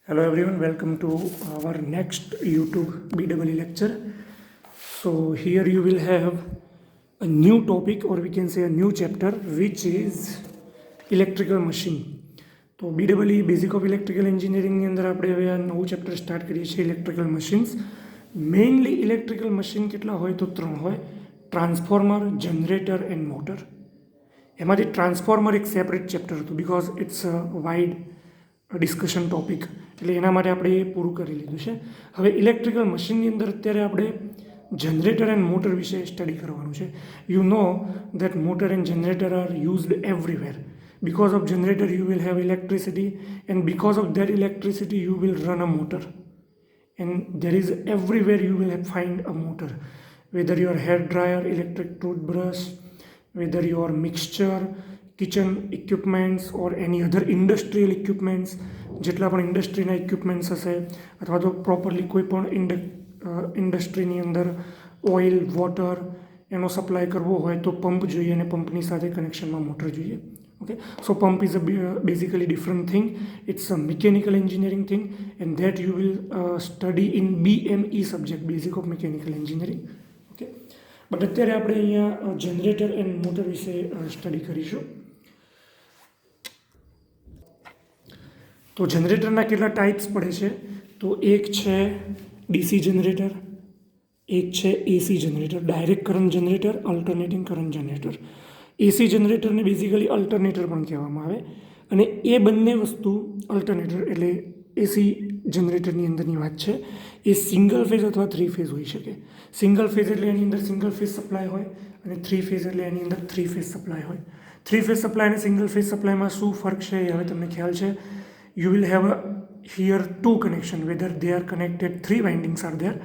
Hello everyone, welcome to our next YouTube BEE lecture. So here you will have a new topic, or we can say a new chapter, which is electrical machine. તો BEE basic of electrical એન્જિનિયરિંગની અંદર આપણે હવે આ નવું chapter start કરીએ છીએ, electrical machines. Mainly electrical machine કેટલા હોય તો 3 હોય: ટ્રાન્સફોર્મર, જનરેટર એન્ડ મોટર. એમાંથી ટ્રાન્સફોર્મર એક સેપરેટ ચેપ્ટર હતું because it's a wide discussion topic, એટલે એના માટે આપણે એ પૂરું કરી લીધું છે. હવે ઇલેક્ટ્રિકલ મશીનની અંદર અત્યારે આપણે જનરેટર એન્ડ મોટર વિશે સ્ટડી કરવાનું છે. You know that motor and generator are used everywhere. Because of generator you will have electricity, and because of that electricity you will run a motor, and there is everywhere you will find a motor, whether your hair dryer, electric toothbrush, whether your mixture, kitchen equipments or any other industrial equipments, જેટલા પણ ઇન્ડસ્ટ્રીના equipments હશે અથવા તો properly કોઈ પણ ઇન્ડસ્ટ્રીની અંદર oil, water એનો supply કરવો હોય તો પંપ જોઈએ, અને પંપની સાથે કનેક્શનમાં મોટર જોઈએ. Okay, so pump is a basically different thing. It's a mechanical engineering thing, and that you will study in BME subject, basic of mechanical engineering. Okay, but અત્યારે આપણે અહીંયા જનરેટર એન્ડ મોટર વિશે study કરીશું. તો જનરેટરના કેટલા types પડે છે તો એક છે ડીસી જનરેટર, એક છે AC generator, direct current generator, alternating current generator. AC જનરેટરને બેઝિકલી અલ્ટરનેટર પણ કહેવામાં આવે, અને એ બંને વસ્તુ અલ્ટરનેટર એટલે એસી જનરેટરની અંદરની વાત છે, એ સિંગલ ફેઝ અથવા 3 ફેઝ હોઈ શકે. સિંગલ ફેઝ એટલે એની અંદર સિંગલ ફેઝ સપ્લાય હોય, અને 3 ફેઝ એટલે એની અંદર 3 ફેઝ સપ્લાય હોય. 3 ફેઝ સપ્લાય અને સિંગલ ફેઝ સપ્લાયમાં શું ફરક છે એ હવે તમને ખ્યાલ છે. You will have here 2 connection, weather they are connected, 3 windings are there,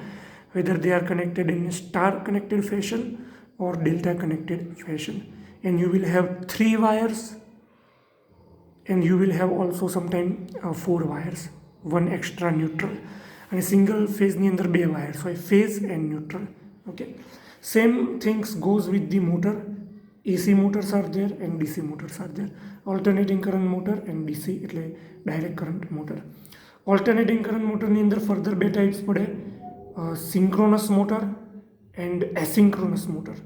whether they are connected in star connected fashion or delta connected fashion, and you will have 3 wires, and you will have also sometime 4 wires, 1 extra neutral. And a single phase ni andar 2 wires, so phase and neutral. Okay, same things goes with the motor. AC motors are there and DC motors are there. Alternating current motor and DC એટલે direct current motor. Alternating current motor ની અંદર further 2 types પડે: synchronous motor and asynchronous motor.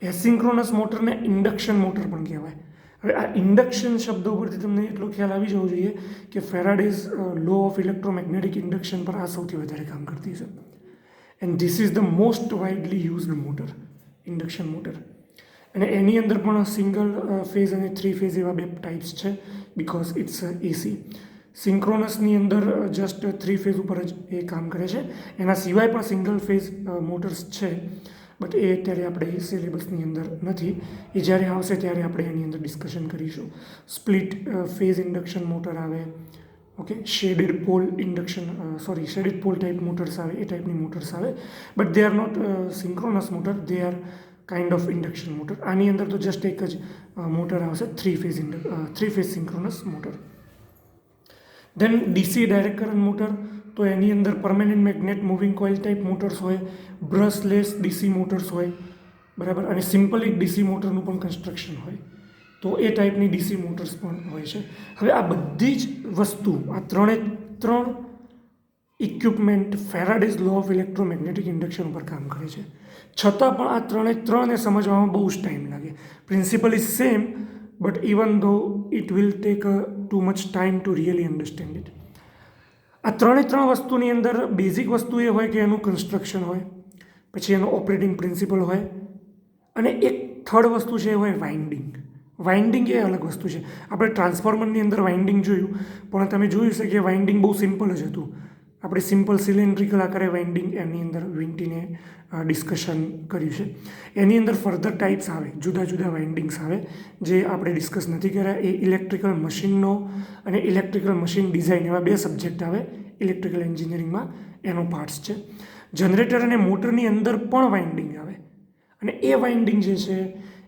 Asynchronous મોટરને induction motor પણ કહેવાય. હવે આ induction શબ્દ ઉપરથી તમને એટલો ખ્યાલ આવી જવો જોઈએ કે Faraday's law of electromagnetic induction પર આ સૌથી વધારે કામ કરતી છે, and this is the most widely used motor, induction motor. અને એની અંદર પણ સિંગલ ફેઝ અને 3 ફેઝ એવા 2 ટાઈપ્સ છે બિકોઝ ઇટ્સ એસી. સિન્ક્રોનસની અંદર જસ્ટ 3 ફેઝ ઉપર જ એ કામ કરે છે. એના સિવાય પણ સિંગલ ફેઝ મોટર્સ છે, બટ એ અત્યારે આપણે સિલેબસની અંદર નથી. એ જ્યારે આવશે ત્યારે આપણે એની અંદર ડિસ્કશન કરીશું. સ્પ્લિટ ફેઝ ઇન્ડક્શન મોટર આવે, okay, shaded pole induction shaded pole type motors આવે, એ ટાઈપની મોટર્સ આવે, but they are not synchronous motor, they are kind of induction motor. આની અંદર તો જસ્ટ એક જ મોટર આવશે, 3 phase synchronous motor. Then DC direct current motor, તો એની અંદર permanent magnet moving coil type motors હોય, બ્રશલેસ ડીસી મોટર્સ હોય, બરાબર, અને સિમ્પલી ડીસી મોટરનું પણ કન્સ્ટ્રક્શન હોય, તો એ ટાઈપની ડીસી મોટર્સ પણ હોય છે. હવે આ બધી જ વસ્તુ, આ 3 equipment Faraday's law of electromagnetic induction ઉપર કામ કરે છે. છતાં પણ આ 3ને સમજવામાં બહુ જ ટાઈમ લાગે. Principle is same, but even though it will take too much time to really understand it. આ 3 વસ્તુની અંદર બેઝિક વસ્તુ એ હોય કે એનું કન્સ્ટ્રક્શન હોય, પછી એનો ઓપરેટિંગ પ્રિન્સિપલ હોય, અને એક થર્ડ વસ્તુ છે એ હોય વાઇન્ડિંગ. વાઇન્ડિંગ એ અલગ વસ્તુ છે. આપણે ટ્રાન્સફોર્મરની અંદર વાઇન્ડિંગ જોયું, પણ તમે જોયું છે કે વાઇન્ડિંગ બહુ સિમ્પલ જ હતું. આપણે સિમ્પલ સિલિન્ડ્રિકલ આકારે વાઇન્ડિંગ એની અંદર વીંટીને ડિસ્કશન કર્યું છે. એની અંદર ફર્ધર ટાઈપ્સ આવે, જુદા જુદા વાઇન્ડિંગ્સ આવે, જે આપણે ડિસ્કસ નથી કર્યા. એ ઇલેક્ટ્રિકલ મશીનનો અને ઇલેક્ટ્રિકલ મશીન ડિઝાઇન એવા 2 સબ્જેક્ટ આવે ઇલેક્ટ્રિકલ એન્જિનિયરિંગમાં, એનો પાર્ટ્સ છે. જનરેટર અને મોટરની અંદર પણ વાઇન્ડિંગ આવે, અને એ વાઇન્ડિંગ જે છે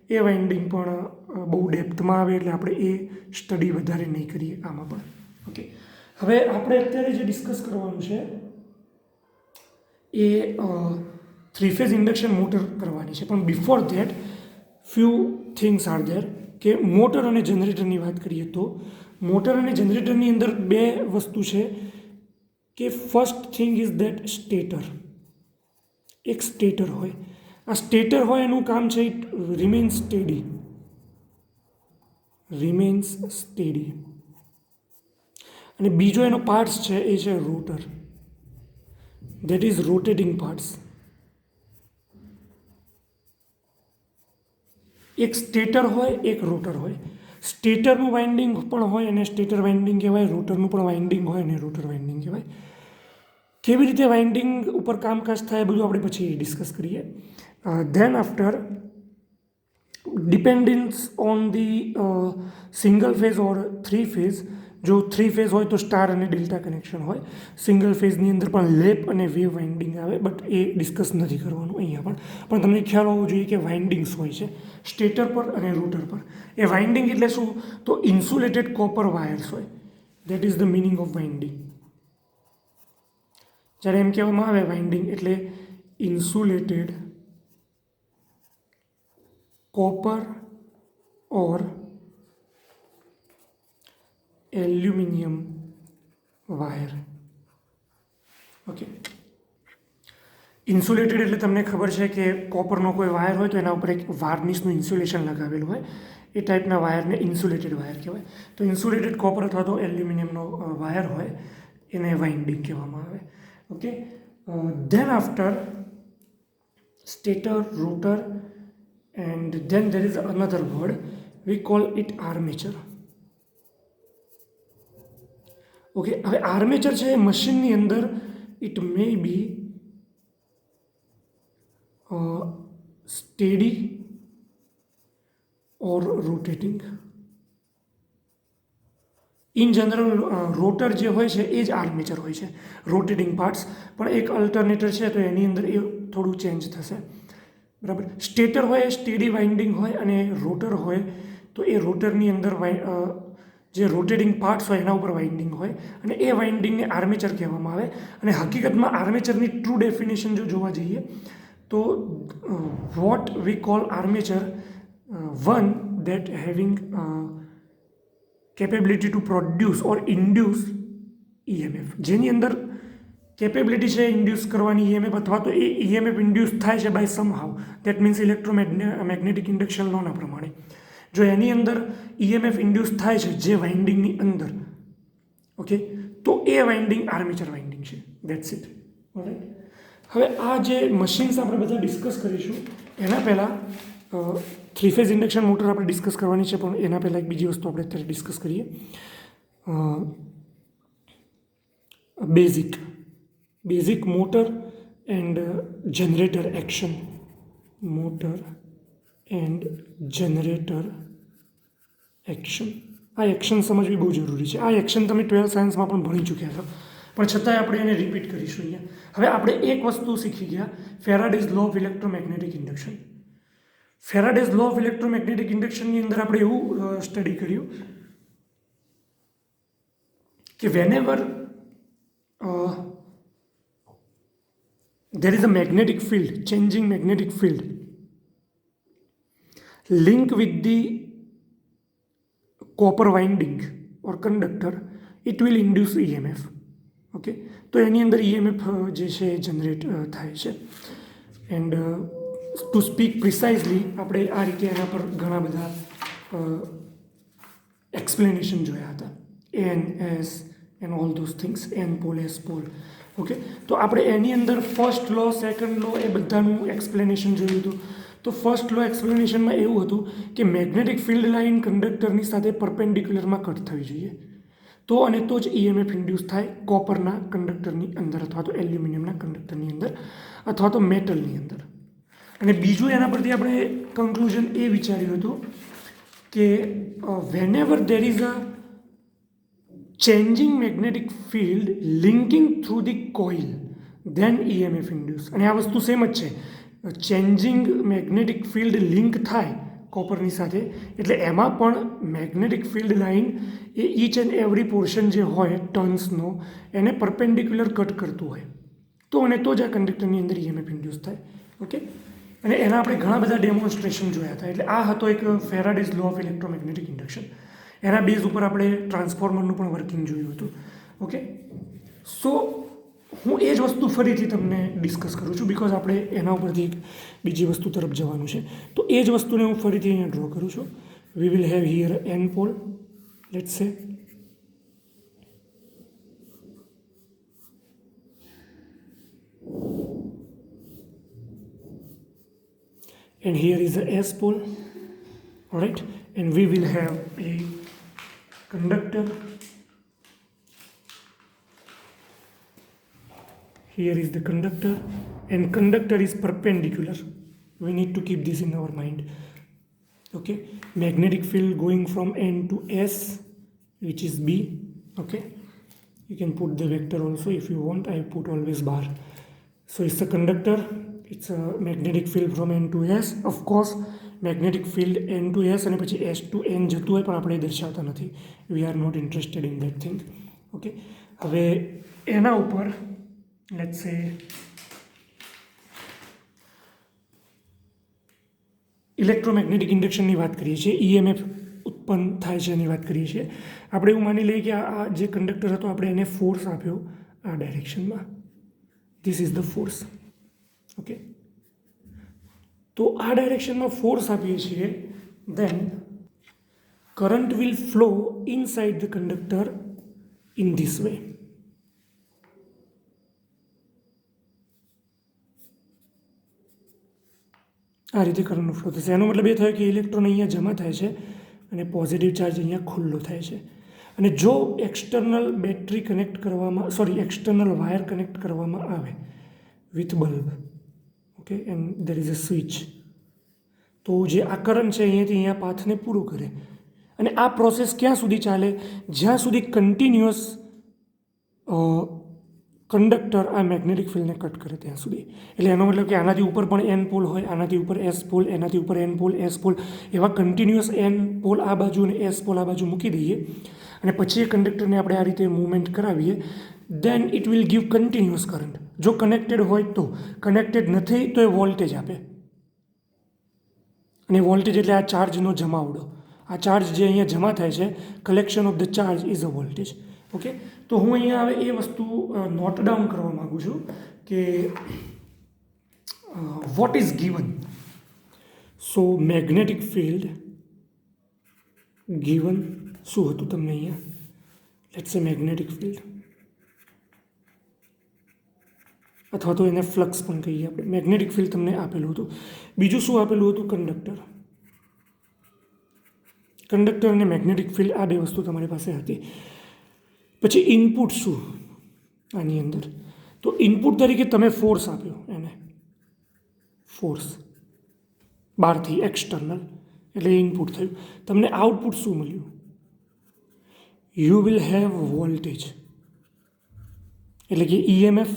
એ વાઇન્ડિંગ પણ બહુ ડેપ્થમાં આવે, એટલે આપણે એ સ્ટડી વધારે નહીં કરીએ આમાં પણ. ઓકે, હવે આપણે અત્યારે જે ડિસ્કસ કરવાનું છે એ 3 ફેઝ ઇન્ડક્શન મોટર કરવાની છે. પણ before that few things are there, કે મોટર અને જનરેટરની વાત કરીએ તો મોટર અને જનરેટરની અંદર 2 વસ્તુ છે. કે first thing is that stator. એક સ્ટેટર હોય. આ સ્ટેટર હોય એનું કામ છે ઇટ રિમેન્સ સ્ટેડી. અને બીજો એનો પાર્ટ્સ છે એ છે rotor. That is rotating parts. એક સ્ટેટર હોય, એક રોટર હોય. સ્ટેટરનું વાઇન્ડિંગ પણ હોય અને સ્ટેટર વાઇન્ડિંગ કહેવાય, રોટરનું પણ વાઇન્ડિંગ હોય અને રોટર વાઇન્ડિંગ કહેવાય. કેવી રીતે વાઇન્ડિંગ ઉપર કામકાજ થાય એ બધું આપણે પછી ડિસ્કસ કરીએ. Than after dependence on the single phase or three phase. જો થ્રી ફેઝ હોય તો સ્ટાર અને ડેલ્ટા કનેક્શન હોય. સિંગલ ફેઝની અંદર પણ લેપ અને વેવ વાઇન્ડિંગ આવે, બટ એ ડિસ્કસ નથી કરવાનું અહીંયા. પણ તમને ખ્યાલ હોવો જોઈએ કે વાઇન્ડિંગ્સ હોય છે સ્ટેટર પર અને રોટર પર. એ વાઇન્ડિંગ એટલે શું? તો ઇન્સ્યુલેટેડ કોપર વાયર્સ હોય. That is the meaning of winding. જ્યારે એમ કહેવામાં આવે વાઇન્ડિંગ એટલે ઇન્સ્યુલેટેડ કોપર ઓર એલ્યુમિનિયમ વાયર. ઓકે, ઇન્સ્યુલેટેડ એટલે તમને ખબર છે કે કોપરનો કોઈ વાયર હોય તો એના ઉપર એક વાર્નિશનું ઇન્સ્યુલેશન લગાવેલું હોય. એ ટાઈપના વાયરને ઇન્સ્યુલેટેડ વાયર કહેવાય. તો ઇન્સ્યુલેટેડ કોપર અથવા તો એલ્યુમિનિયમનો વાયર હોય એને વાઇન્ડિંગ કહેવામાં આવે. Okay, than after stator, rotor, and then there is another word, we call it armature. Okay, હવે આર્મેચર છે એ મશીનની અંદર it may be steady or rotating. In general rotor જે હોય છે એ જ આર્મેચર હોય છે, રોટેટિંગ પાર્ટ્સ. પણ એક અલ્ટરનેટર છે તો એની અંદર એ થોડું ચેન્જ થશે. બરાબર. સ્ટેટર હોય એ સ્ટેડી વાઇન્ડિંગ હોય અને રોટર હોય તો એ રોટરની અંદર જે રોટેટિંગ પાર્ટ્સ હોય એના ઉપર વાઇન્ડિંગ હોય અને એ વાઇન્ડિંગને આર્મેચર કહેવામાં આવે. અને હકીકતમાં આર્મેચરની ટ્રુ ડેફિનેશન જો જોવા જઈએ તો what we call armature, one that having capability to produce or induce EMF. જેની અંદર કેપેબિલિટી છે ઇન્ડ્યુસ કરવાની EMF, અથવા તો એ EMF ઇન્ડ્યુસ થાય છે by somehow. That means electromagnetic induction લોના પ્રમાણે જો એની અંદર EMF ઇન્ડ્યુસ થાય છે જે વાઇન્ડિંગની અંદર, ઓકે, તો એ વાઇન્ડિંગ આર્મેચર વાઇન્ડિંગ છે. That's it. ઓલરાઈટ. હવે આ જે મશીન્સ આપણે બધા ડિસ્કસ કરીશું એના પહેલાં થ્રી ફેઝ ઇન્ડક્શન મોટર આપણે ડિસ્કસ કરવાની છે, પણ એના પહેલાં એક બીજી વસ્તુ આપણે અત્યારે ડિસ્કસ કરીએ. Basic motor and generator action. Motor and generator action. આ એક્શન સમજવી બહુ જરૂરી છે. આ એક્શન તમે 12th સાયન્સમાં પણ ભણી ચૂક્યા છો, પણ છતાંય આપણે એને રિપીટ કરીશું અહીંયા. હવે આપણે એક વસ્તુ શીખી ગયા, Faraday's law of electromagnetic induction. Faraday's law of electromagnetic ઇન્ડક્શનની અંદર આપણે એવું સ્ટડી કર્યું કે whenever there is a magnetic field, changing magnetic field link with the copper winding or conductor, it will induce EMF. Okay, તો એની અંદર EMF જે છે જનરેટ થાય છે. એન્ડ ટુ સ્પીક પ્રિસાઇઝલી આપણે આ રીતે એના પર ઘણા બધા એક્સપ્લેનેશન જોયા હતા. NS and all those things, N pole, S pole. Okay, તો આપણે એની અંદર ફર્સ્ટ લો, સેકન્ડ લો એ બધાનું એક્સપ્લેનેશન જોયું હતું. તો ફર્સ્ટ લો એક્સપ્લેનેશનમાં એવું હતું કે મેગ્નેટિક ફિલ્ડ લાઇન કંડક્ટરની સાથે પરપેન્ડિક્યુલરમાં કટ થવી જોઈએ, તો અને તો જ EMF ઇન્ડ્યુસ થાય કોપરના કંડક્ટરની અંદર, અથવા તો એલ્યુમિનિયમના કંડક્ટરની અંદર, અથવા તો મેટલની અંદર. અને બીજું એના પરથી આપણે કન્ક્લુઝન એ વિચાર્યું હતું કે વેનેવર there is a changing magnetic field linking through the coil, then EMF induce. અને આ વસ્તુ સેમ જ છે. ચેન્જિંગ મેગ્નેટિક ફિલ્ડ લિંક થાય કોપરની સાથે એટલે એમાં પણ magnetic field line A each and every portion જે હોય ટર્ન્સનો એને પરપેન્ડિક્યુલર કટ કરતું હોય, તો અને તો જ આ કંડક્ટરની અંદર EMF ઇન્ડ્યુસ થાય. ઓકે, અને એના આપણે ઘણા બધા ડેમોન્સ્ટ્રેશન જોયા હતા. એટલે આ હતો એક Faraday's law of electromagnetic induction. એના બેઝ ઉપર આપણે ટ્રાન્સફોર્મરનું પણ વર્કિંગ જોયું હતું. ઓકે, સો હું એ જ વસ્તુ ફરીથી તમને ડિસ્કસ કરું છું, બિકોઝ આપણે એના ઉપરથી એક બીજી વસ્તુ તરફ જવાનું છે. તો એ જ વસ્તુને હું ફરીથી અહીંયા ડ્રો કરું છું. We will have here n pole, let's say, and here is a s pole, right, and we will have a conductor. Here is the conductor, and conductor is perpendicular. We need to keep this in our mind. Okay, magnetic field going from n to s, which is b. Okay, you can put the vector also if you want. I put always bar. So it's a conductor. It's a magnetic field from n to s. Of course, magnetic field n to s અને પછી s to n જતું હોય, પણ આપણે દર્શાવતા નથી. We are not interested in that thing. Okay, હવે એના ઉપર let's say ઇલેક્ટ્રોમેગ્નેટિક ઇન્ડક્શનની વાત કરીએ છીએ, EMF ઉત્પન્ન થાય છે એની વાત કરીએ છીએ. આપણે એવું માની લઈએ કે આ જે કંડક્ટર હતો આપણે એને ફોર્સ આપ્યો આ ડાયરેક્શનમાં. This is the force. Okay, તો આ ડાયરેક્શનમાં ફોર્સ આપીએ છીએ, then current will flow inside the conductor in this way. આ રીતે કરંટનો ફ્લો થશે. એનો મતલબ એ થયો કે ઇલેક્ટ્રોન અહીંયા જમા થાય છે અને પોઝિટિવ ચાર્જ અહીંયા ખુલ્લો થાય છે. અને જો એક્સટર્નલ બેટરી કનેક્ટ કરવામાં, એક્સટર્નલ વાયર કનેક્ટ કરવામાં આવે with bulb, okay, and there is a switch, તો જે આ કરંટ છે અહીંયાથી અહીંયા પાથને પૂરું કરે. અને આ પ્રોસેસ ક્યાં સુધી ચાલે? જ્યાં સુધી કન્ટિન્યુઅસ કંડક્ટર આ મેગ્નેટિક ફિલ્ડને કટ કરે ત્યાં સુધી. એટલે એનો મતલબ કે આનાથી ઉપર પણ એન પોલ હોય, આનાથી ઉપર એસ પોલ, એનાથી ઉપર એન પોલ, એસ પોલ, એવા કન્ટિન્યુઅસ એન પોલ આ બાજુ અને એસ પોલ આ બાજુ મૂકી દઈએ અને પછી એ કંડક્ટરને આપણે આ રીતે મૂવમેન્ટ કરાવીએ, then it will give continuous current. જો કનેક્ટેડ હોય તો, કનેક્ટેડ નથી તો એ વોલ્ટેજ આપે. અને વોલ્ટેજ એટલે આ ચાર્જનો જમાવડો. આ ચાર્જ જે અહીંયા જમા થાય છે, collection of the charge is a voltage. Okay, તો હું અહીંયા હવે એ વસ્તુ નોટ ડાઉન કરવા માગું છું કે what is given. So magnetic field given શું હતું તમને અહીંયા? લેટ્સ સે મેગ્નેટિક ફિલ્ડ, અથવા તો એને ફ્લક્સ પણ કહીએ આપણે. મેગ્નેટિક ફિલ્ડ તમને આપેલું હતું. બીજું શું આપેલું હતું? કંડક્ટર. કંડક્ટર અને મેગ્નેટિક ફિલ્ડ, આ બે વસ્તુ તમારી પાસે હતી. પછી ઇનપુટ શું આની અંદર? તો ઇનપુટ તરીકે તમે ફોર્સ આપ્યો એને, ફોર્સ બહારથી એક્સટર્નલ, એટલે ઇનપુટ થયું. તમને આઉટપુટ શું મળ્યું? યુ વિલ હેવ વોલ્ટેજ, એટલે કે EMF,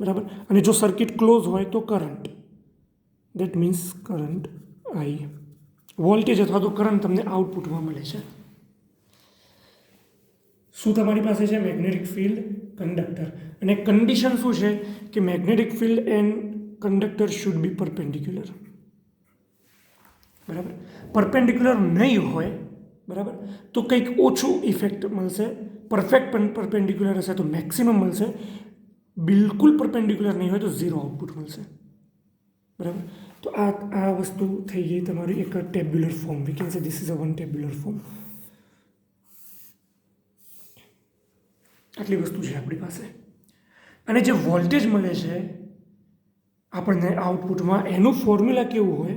બરાબર. અને જો સર્કિટ ક્લોઝ હોય તો current, that means current I. Voltage અથવા તો કરંટ તમને આઉટપુટમાં મળે છે. શું તમારી પાસે છે? Magnetic field, conductor. અને કન્ડિશન શું છે કે magnetic field and conductor should be perpendicular, બરાબર. પરપેન્ડિક્યુલર નહીં હોય, બરાબર, તો કંઈક ઓછું ઇફેક્ટ મળશે. પરફેક્ટ પરપેન્ડિક્યુલર હશે તો મેક્સિમમ મળશે. બિલકુલ પરપેન્ડિક્યુલર નહીં હોય તો ઝીરો આઉટપુટ મળશે, બરાબર. તો આ વસ્તુ થઈ ગઈ તમારી એક tabular form. We can say this is a one tabular form. આટલી વસ્તુ છે આપણી પાસે. અને જે વોલ્ટેજ મળે છે આપણને આઉટપુટમાં, એનું ફોર્મ્યુલા કેવું હોય?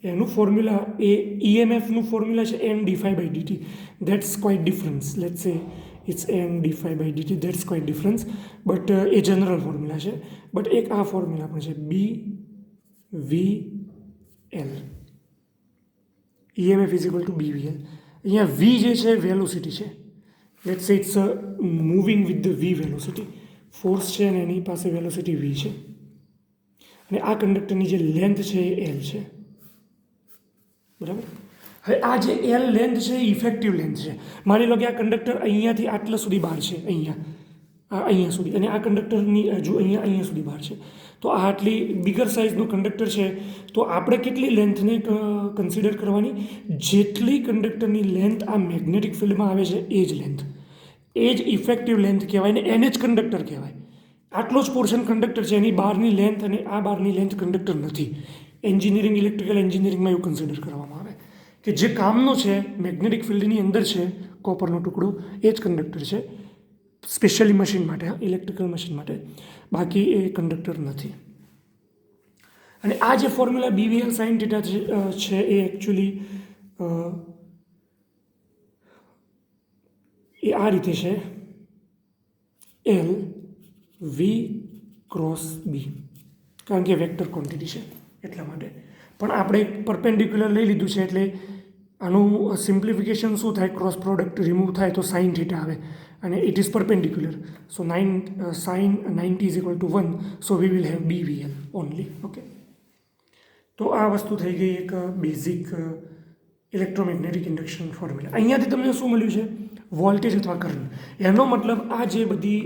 એનું ફોર્મ્યુલા એ EMFનું ફોર્મ્યુલા છે N/dt. That's quite difference. Let's say it's N/dt. That's quite difference, but એ જનરલ ફોર્મ્યુલા છે. બટ એક આ ફોર્મ્યુલા પણ છે, BVL. EMF is equal to BVL. અહીંયા V જે છે વેલોસિટી છે. Let's say it's moving with the V velocity. Force છે અને એની પાસે વેલોસિટી V છે. અને આ કંડક્ટરની જે લેન્થ છે એ L છે, બરાબર. હવે આ જે L લેન્થ છે એ ઇફેક્ટિવ લેન્થ છે. માની લો કે આ કંડક્ટર અહીંયાથી આટલા સુધી બહાર છે, અહીંયા સુધી, અને આ કંડક્ટરની હજુ અહીંયા સુધી બહાર છે. તો આ આટલી બિગર સાઇઝનું કંડક્ટર છે, તો આપણે કેટલી લેન્થને કન્સિડર કરવાની? જેટલી કંડક્ટરની લેન્થ આ મેગ્નેટિક ફિલ્ડમાં આવે છે એ જ લેન્થ. એ જ ઇફેક્ટિવ લેન્થ કહેવાય ને એને જ કંડક્ટર કહેવાય. આટલો જ પોર્શન કંડક્ટર છે, એની બહારની લેન્થ અને આ બહારની લેન્થ કંડક્ટર નથી. એન્જિનિયરિંગ ઇલેક્ટ્રિકલ એન્જિનિયરિંગમાં એવું કન્સિડર કરવામાં આવે કે જે કામનો છે મેગ્નેટિક ફિલ્ડની અંદર છે કોપરનો ટુકડો એ જ કંડક્ટર છે, સ્પેશિયલી મશીન માટે, ઇલેક્ટ્રિકલ મશીન માટે, બાકી એ કંડક્ટર નથી. અને આ જે ફોર્મ્યુલા BVL sin θ છે એ એકચ્યુઅલી એ આ રીતે છે, L V ક્રોસ B, કારણ કે વેક્ટર ક્વોન્ટિટી છે એટલા માટે. પણ આપણે પરપેન્ડિક્યુલર લઈ લીધું છે એટલે આનું સિમ્પ્લિફિકેશન શું થાય, ક્રોસ પ્રોડક્ટ રિમૂવ થાય તો sin θ આવે અને it is perpendicular. So sin 90 is equal two 1, so V will have BVL only. Okay, તો આ વસ્તુ થઈ ગઈ એક બેઝિક ઇલેક્ટ્રોમેગ્નેટિક ઇન્ડક્શન ફોર્મ્યુલા. અહીંયાથી તમને શું મળ્યું છે, વોલ્ટેજ અથવા કરંટ. એનો મતલબ આ જે બધી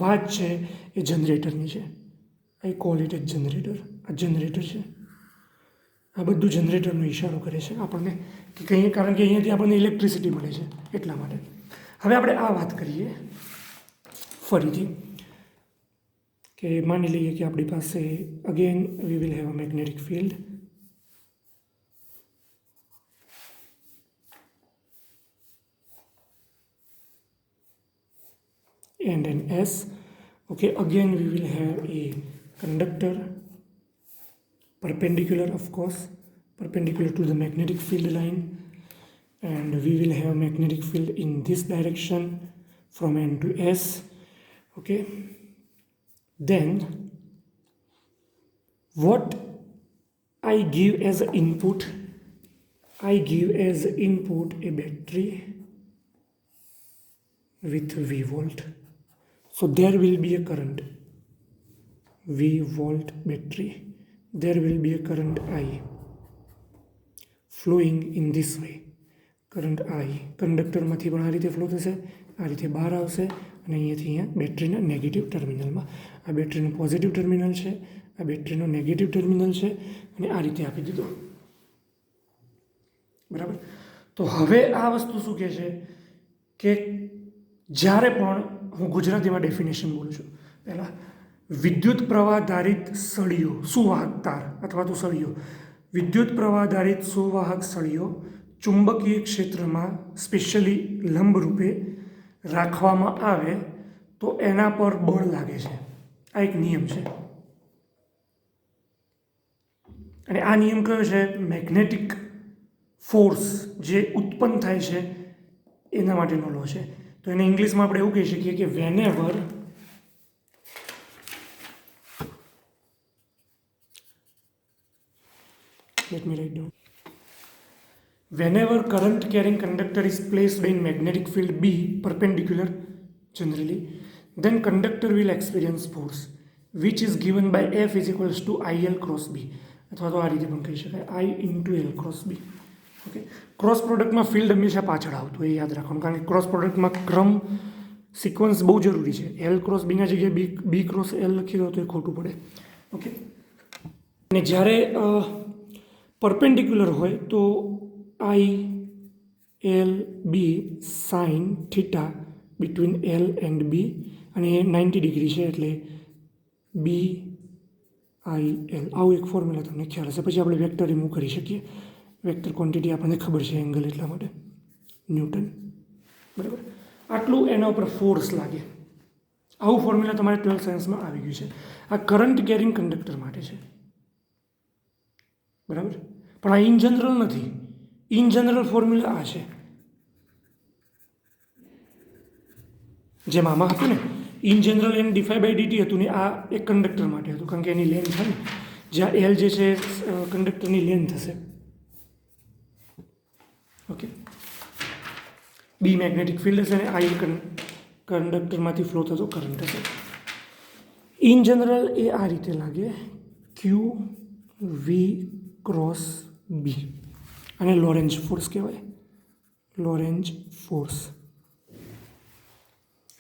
વાત છે એ જનરેટરની છે. I call it A generator. આ જનરેટર છે, આ બધું જનરેટરનો ઇશારો કરે છે આપણને કે કંઈ, કારણ કે અહીંયાથી આપણને ઇલેક્ટ્રિસિટી મળે છે એટલા માટે. હવે આપણે આ વાત કરીએ ફરીથી કે માની લઈએ કે આપણી પાસે again V will have a magnetic field and an S. Okay, again we will have a conductor perpendicular, of course, perpendicular to the magnetic field line, and we will have magnetic field in this direction from N to S. Okay, then what I give as input, I give as input a battery with V volt. So there will be a current, V volt battery. There will be a current I flowing in this way. Current I કંડક્ટરમાંથી પણ આ રીતે flow થશે, આ રીતે બહાર આવશે અને અહીંયાથી અહીંયા બેટરીના નેગેટિવ ટર્મિનલમાં. આ બેટરીનું પોઝિટિવ ટર્મિનલ છે, આ બેટરીનો નેગેટિવ ટર્મિનલ છે અને આ રીતે આપી દીધો. બરાબર. તો હવે આ વસ્તુ શું કહે છે કે જ્યારે પણ હું ગુજરાતીમાં ડેફિનેશન બોલું છું, પહેલાં વિદ્યુત પ્રવાહધારિત સળીઓ, સુવાહક તાર અથવા તો સળીઓ, વિદ્યુત પ્રવાહધારિત સુવાહક સળીઓ ચુંબકીય ક્ષેત્રમાં સ્પેશિયલી લંબરૂપે રાખવામાં આવે તો એના પર બળ લાગે છે. આ એક નિયમ છે અને આ નિયમ કયો છે, મેગ્નેટિક ફોર્સ જે ઉત્પન્ન થાય છે એના માટેનો લો છે. તો એને ઇંગ્લિશમાં આપણે એવું કહી શકીએ કે વેનેવર let me write down, whenever current carrying conductor is placed in magnetic field B perpendicular generally, then conductor will experience force which is given by F is equals to IL cross B, અથવા તો આ રીતે પણ કહી શકાય I into L cross B. Okay, cross પ્રોડક્ટમાં field હંમેશા પાછળ આવતું એ યાદ રાખવાનું, કારણ કે ક્રોસ પ્રોડક્ટમાં ક્રમ સિક્વન્સ બહુ જરૂરી છે. L ક્રોસ બીના જગ્યાએ B ક્રોસ L લખી દો તો એ ખોટું પડે. ઓકે, અને જ્યારે પરપેન્ડિક્યુલર હોય તો I L B sin theta between L and B, અને એ 90 ડિગ્રી છે એટલે B I L. આવું એક ફોર્મ્યુલા તમને ખ્યાલ હશે. પછી આપણે વેક્ટર રિમૂવ કરી શકીએ. વેક્ટર ક્વોન્ટિટી આપણને ખબર છે, એંગલ એટલા માટે ન્યૂટન. બરાબર. આટલું એના ઉપર ફોર્સ લાગે. આવું ફોર્મ્યુલા તમારે 12th સાયન્સમાં આવી ગયું છે. આ કરંટ કેરિંગ કંડક્ટર માટે છે. બરાબર. પણ આ ઇન જનરલ નથી. ઇન જનરલ ફોર્મ્યુલા આ છે, જેમ આમાં હતું ને in general N d phi by DT હતું ને, આ એક કંડક્ટર માટે હતું કારણ કે એની લેન્થ છે ને, જ્યાં એલ જે છે કંડક્ટરની લેન્થ હશે. ઓકે, બી મેગ્નેટિક ફિલ્ડ હશે અને આઈ કંડક્ટરમાંથી ફ્લો થતો કરંટ હશે. ઇન જનરલ એ આ રીતે લાગે, ક્યુ વી ક્રોસ બી, અને લોરેન્જ ફોર્સ કહેવાય, લોરેન્જ ફોર્સ.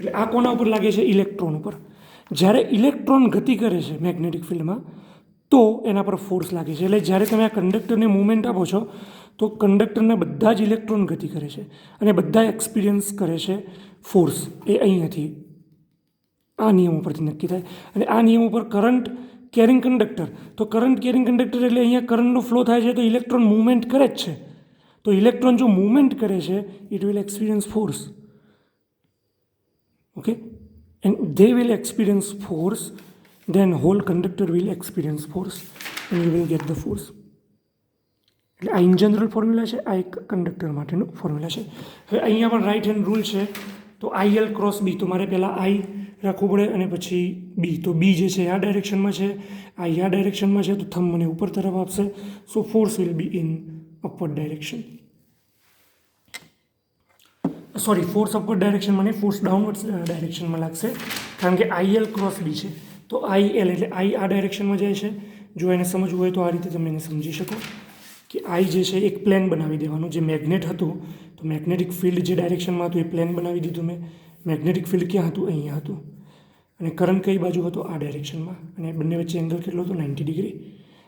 એટલે આ કોના ઉપર લાગે છે, ઇલેક્ટ્રોન ઉપર. જ્યારે ઇલેક્ટ્રોન ગતિ કરે છે મેગ્નેટિક ફિલ્ડમાં તો એના પર ફોર્સ લાગે છે. એટલે જ્યારે તમે આ કંડક્ટરને મૂવમેન્ટ આપો છો તો કંડક્ટરના બધા જ ઇલેક્ટ્રોન ગતિ કરે છે અને બધા એક્સપિરિયન્સ કરે છે ફોર્સ. એ અહીંયાથી આ નિયમો પરથી નક્કી થાય. અને આ નિયમો પર કરંટ કેરિંગ કંડક્ટર, તો કરંટ કેરિંગ કંડક્ટર એટલે અહીંયા કરંટનો ફ્લો થાય છે તો ઇલેક્ટ્રોન મૂવમેન્ટ કરે જ છે. તો ઇલેક્ટ્રોન જો મૂવમેન્ટ કરે છે it will experience force. Okay, and they will experience force, then whole conductor will experience force and you will get the force. એટલે આ ઇન જનરલ ફોર્મ્યુલા છે, આ એક કંડક્ટર માટેનું ફોર્મ્યુલા છે. હવે અહીંયા પણ રાઇટ હેન્ડ રૂલ છે. તો IL ક્રોસ બી, તો મારે પહેલાં I રાખવું પડે અને પછી બી. તો બી જે છે આ ડાયરેક્શનમાં છે, આ ડાયરેક્શનમાં છે, તો થંબ મને ઉપર તરફ આપશે. So force will be in upward direction. Sorry, force upward direction મને ફોર્સ ડાઉનવર્ડ ડાયરેક્શનમાં લાગશે, કારણ કે IL ક્રોસ બી છે. તો IL એટલે I આ ડાયરેક્શનમાં જાય છે. જો એને સમજવું હોય તો આ રીતે તમે એને સમજી શકો કે I જે છે એક પ્લેન બનાવી દેવાનું. જે મેગ્નેટ હતું તો મેગ્નેટિક ફિલ્ડ જે ડાયરેક્શનમાં હતું એ પ્લેન બનાવી દીધું મેં. મેગ્નેટિક ફિલ્ડ ક્યાં હતું? અહીંયા હતું. અને કરંટ કઈ બાજુ હતો? આ ડાયરેક્શનમાં. અને બંને વચ્ચે એંગલ કેટલો હતો? 90 ડિગ્રી.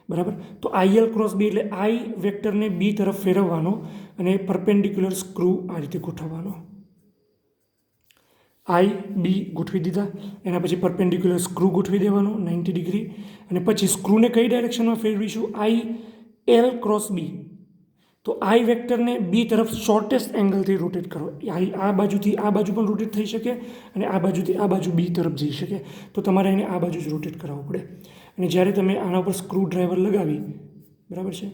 બરાબર. તો IL ક્રોસ બી એટલે I વેક્ટરને બી તરફ ફેરવવાનો અને પરપેન્ડિક્યુલર સ્ક્રૂ આ રીતે ગોઠવવાનો. I બી ગોઠવી દીધા, એના પછી પરપેન્ડિક્યુલર સ્ક્રૂ ગોઠવી દેવાનો 90 ડિગ્રી. અને પછી સ્ક્રૂને કઈ ડાયરેક્શનમાં ફેરવીશું? IL ક્રોસ બી. તો I વેક્ટરને બી તરફ શોર્ટેસ્ટ એંગલથી રોટેટ કરો. આ બાજુથી આ બાજુ પણ રોટેટ થઈ શકે અને આ બાજુથી આ બાજુ બી તરફ જઈ શકે. તો તમારે એને આ બાજુ જ રોટેટ કરાવવું પડે. અને જ્યારે તમે આના ઉપર સ્ક્રૂ ડ્રાઈવર લગાવી, બરાબર છે,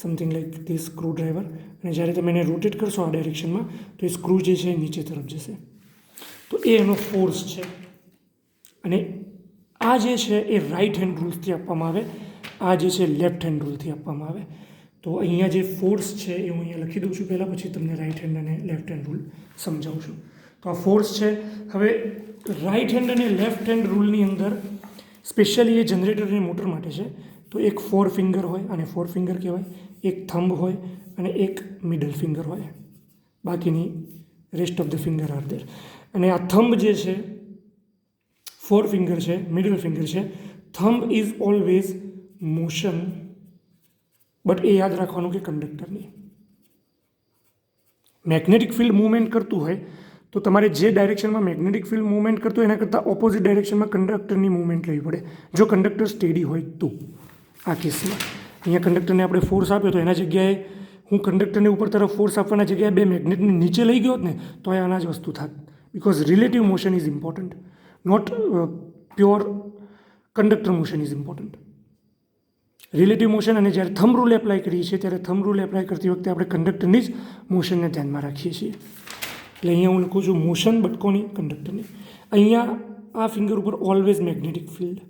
something like this screw driver, અને જ્યારે તમે એને રોટેટ કરશો આ ડાયરેક્શનમાં તો એ સ્ક્રૂ જે છે એ નીચે તરફ જશે. તો એ એનો ફોર્સ છે. અને આ જે છે એ રાઇટ હેન્ડ રૂલથી આપવામાં આવે, આ જે છે લેફ્ટ હેન્ડ રૂલથી આપવામાં આવે. તો અહીંયા જે ફોર્સ છે એ હું અહીંયા લખી દઉં છું પહેલાં, પછી તમને રાઇટ હેન્ડ અને લેફ્ટ હેન્ડ રૂલ સમજાવું છું. તો આ ફોર્સ છે. હવે રાઇટ હેન્ડ અને લેફ્ટ હેન્ડ રૂલની અંદર સ્પેશિયલી એ જનરેટર અને મોટર માટે છે. તો એક 4 ફિંગર હોય, અને 4 ફિંગર કહેવાય, એક થંબ હોય અને એક મિડલ ફિંગર હોય. બાકીની rest of the finger are there. અને આ થંબ જે છે 4 ફિંગર છે, મિડલ ફિંગર છે. Thumb is always motion, but એ યાદ રાખવાનું કે કંડક્ટરની. મેગ્નેટિક ફિલ્ડ મૂવમેન્ટ કરતું હોય તો તમારે જે ડાયરેક્શનમાં મેગ્નેટિક ફિલ્ડ મૂવમેન્ટ કરતું હોય એના કરતાં ઓપોઝિટ ડાયરેક્શનમાં કંડક્ટરની મૂવમેન્ટ લેવી પડે, જો કંડક્ટર સ્ટેડી હોય તો. આ કેસમાં અહીંયા કંડક્ટરને આપણે ફોર્સ આપ્યો તો એના જગ્યાએ હું કંડક્ટરને ઉપર તરફ ફોર્સ આપવાના જગ્યાએ બે મેગ્નેટને નીચે લઈ ગયો ને તો એ આના જ વસ્તુ થાત. Because relative motion is important, not pure conductor motion is important. Relative motion, અને જ્યારે થંબ રૂલ એપ્લાય કરીએ છીએ ત્યારે થંબ રૂલ એપ્લાય કરતી વખતે આપણે કંડક્ટરની જ મોશનને ધ્યાનમાં રાખીએ છીએ. એટલે અહીંયા હું લખું છું મોશન, બટ કોની? કંડક્ટરની. અહીંયા આ ફિંગર ઉપર always magnetic field,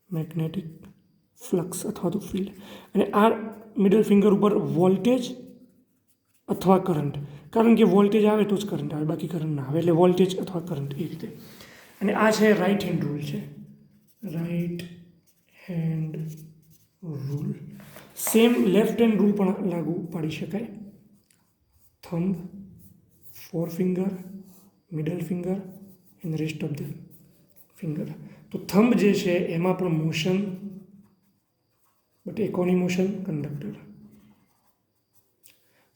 magnetic flux અથવા તો ફિલ્ડ. અને આ મિડલ ફિંગર ઉપર વોલ્ટેજ અથવા કરંટ, કારણ કે વોલ્ટેજ આવે તો જ કરંટ આવે, બાકી કરંટ ના આવે. એટલે વોલ્ટેજ અથવા કરંટ એ રીતે. અને આ છે રાઇટ હેન્ડ રૂલ છે, right hand rule. Same left hand rule પણ લાગુ પાડી શકાય. Thumb, 4 finger, middle finger and rest of the finger. તો થંબ જે છે એમાં પણ મોશન, બટ એ કોની motion? Conductor.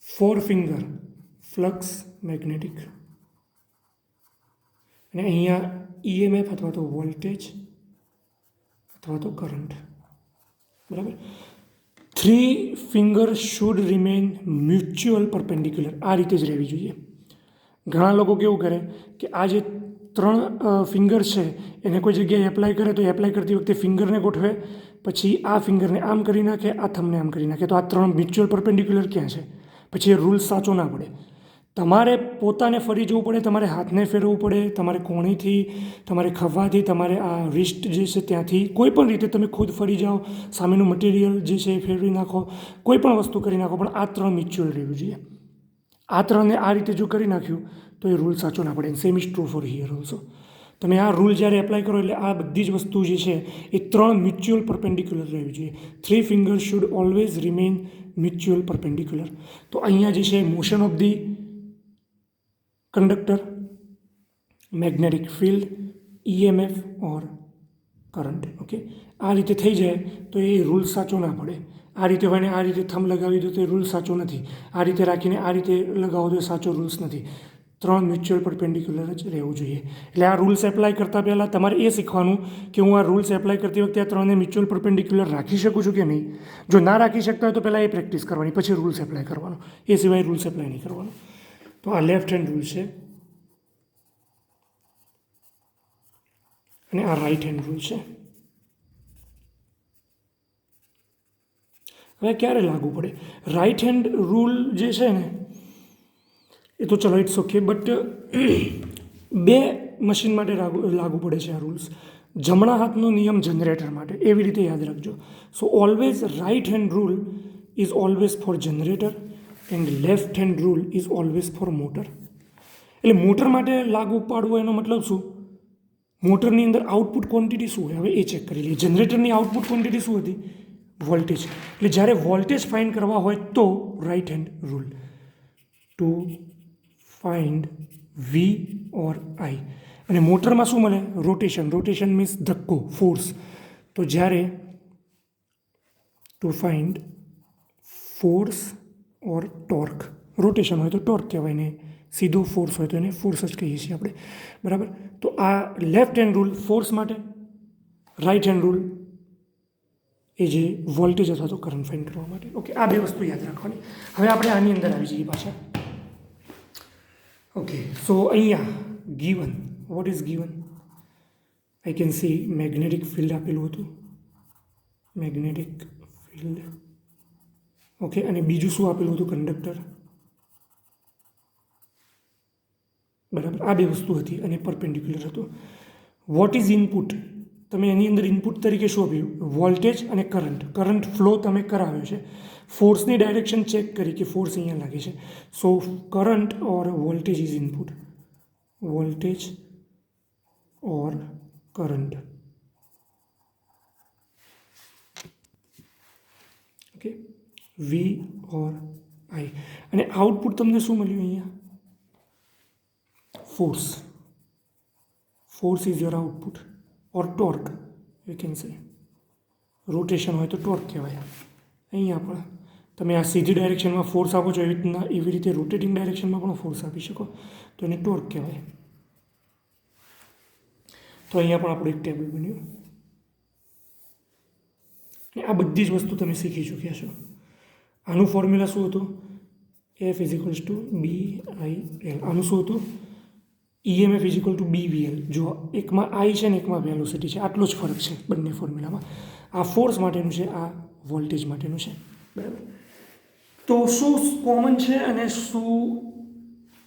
4 finger flux, magnetic. અને અહીંયા EMF અથવા તો વોલ્ટેજ અથવા તો કરંટ. બરાબર. 3 finger should remain mutual perpendicular. આ રીતે જ રહેવી જોઈએ. ઘણા લોકો કેવું કરે કે આ જે 3 ફિંગર છે એને કોઈ જગ્યાએ એપ્લાય કરે તો એપ્લાય કરતી વખતે ફિંગરને ગોઠવે, પછી આ ફિંગરને આમ કરી નાખે, આ થંબને આમ કરી નાખે. તો આ 3 મ્યુચ્યુઅલ પરપેન્ડિક્યુલર ક્યાં છે? પછી એ રૂલ સાચો ના પડે. તમારે પોતાને ફરી જવું પડે, તમારે હાથને ફેરવવું પડે, તમારે કોણીથી, તમારે ખભાથી, તમારે આ રિસ્ટ જે છે ત્યાંથી, કોઈ પણ રીતે તમે ખુદ ફરી જાઓ, સામેનું મટીરિયલ જે છે એ ફેરવી નાખો, કોઈ પણ વસ્તુ કરી નાખો, પણ આ 3 મ્યુચ્યુઅલ રહેવું જોઈએ. આ 3ને આ રીતે જો કરી નાખ્યું તો એ રૂલ સાચો ના પડે. Same is true for here also. તમે આ રૂલ જ્યારે એપ્લાય કરો એટલે આ બધી જ વસ્તુ જે છે એ 3 મ્યુચ્યુઅલ પરપેન્ડિક્યુલર રહેવી જોઈએ. 3 finger should always remain mutual perpendicular. તો અહીંયા જે છે motion of the conductor, magnetic field, EMF or current. Okay, આ રીતે થઈ જાય તો એ રૂલ સાચો ના પડે. આ રીતે હોય ને આ રીતે થંબ લગાવી દો તો એ રૂલ સાચો નથી, આ રીતે રાખીને આ રીતે લગાવો તો એ સાચો રૂલ્સ નથી. 3 મ્યુચ્યુઅલ પરપેન્ડિક્યુલર જ રહેવું જોઈએ. એટલે આ રૂલ્સ એપ્લાય કરતાં પહેલાં તમારે એ શીખવાનું કે હું આ રૂલ્સ એપ્લાય કરતી વખતે આ 3ને મ્યુચ્યુઅલ પરપેન્ડિક્યુલર રાખી શકું છું કે નહીં. જો ના રાખી શકતા હોય તો પહેલાં એ પ્રેક્ટિસ કરવાની, પછી રૂલ્સ એપ્લાય કરવાનો. એ સિવાય રૂલ્સ એપ્લાય નહીં કરવાનો. તો આ લેફ્ટ હેન્ડ રૂલ છે અને આ રાઈટ હેન્ડ રૂલ છે. હવે ક્યારે લાગુ પડે? રાઈટ હેન્ડ રૂલ જે છે ને એ તો ચલો ઇટ્સ ઓકે, બટ 2 મશીન માટે લાગુ પડે છે આ રૂલ્સ. જમણા હાથનો નિયમ જનરેટર માટે, એવી રીતે યાદ રાખજો. So always right hand rule is always for generator and left hand rule is always for motor. એટલે મોટર માટે લાગુ પાડવો એનો મતલબ શું? મોટરની અંદર આઉટપુટ ક્વોન્ટિટી શું હોય હવે એ ચેક કરી લઈએ. જનરેટરની આઉટપુટ ક્વોન્ટિટી શું હતી? વોલ્ટેજ. એટલે જ્યારે વોલ્ટેજ ફાઇન્ડ કરવા હોય તો right hand rule to find V or I. અને મોટરમાં શું મળે? રોટેશન. રોટેશન મીન્સ ધક્કો, ફોર્સ. તો જ્યારે to find force or torque, rotation હોય તો ટોર્ક કહેવાય ને સીધો ફોર્સ હોય તો એને ફોર્સ જ કહીએ છીએ આપણે, બરાબર. તો આ લેફ્ટ હેન્ડ રૂલ ફોર્સ માટે, રાઈટ હેન્ડ રૂલ એ જે વોલ્ટેજ અથવા તો કરંટ ફાઇન્ડ કરવા માટે. ઓકે, આ 2 વસ્તુ યાદ રાખવાની. હવે આપણે આની અંદર આવી જઈએ પાછા. ઓકે, સો અહીંયા given, what is given? I can see magnetic field આપેલું હતું, મેગ્નેટિક ફિલ્ડ. ઓકે, અને બીજું શું આપેલું હતું? કંડક્ટર, બરાબર. આ 2 વસ્તુ હતી અને પરપેન્ડિક્યુલર હતું. What is input? તમે એની અંદર ઇનપુટ તરીકે શું આપ્યું? વોલ્ટેજ અને કરંટ. કરંટ ફ્લો તમે કરાવ્યો છે. ફોર્સની ડાયરેક્શન ચેક કરી કે ફોર્સ અહીંયા લાગે છે. So current or voltage is input. Voltage or current. Okay, V or I. અને આઉટપુટ તમને શું મળ્યું અહીંયા? Force. Force is your output or torque you can say. Rotation હોય તો ટોર્ક કહેવાય. અહીંયા પણ તમે આ સીધી ડાયરેક્શનમાં ફોર્સ આપો છો એવી રીતે રોટેટિંગ ડાયરેક્શનમાં પણ ફોર્સ આપી શકો તો એને ટોર્ક કહેવાય. તો અહીંયા પણ આપણું એક ટેબલ બન્યું. આ બધી જ વસ્તુ તમે શીખી ચૂક્યા છો. આનું ફોર્મ્યુલા શું હતું? F is equals to BIL. આનું શું હતું? EMF is equal to BVL. જો એકમાં આઈ છે ને એકમાં વેલોસિટી છે, આટલો જ ફરક છે બંને ફોર્મ્યુલામાં. આ ફોર્સ માટેનું છે, આ વોલ્ટેજ માટેનું છે, બરાબર. તો શું કોમન છે અને શું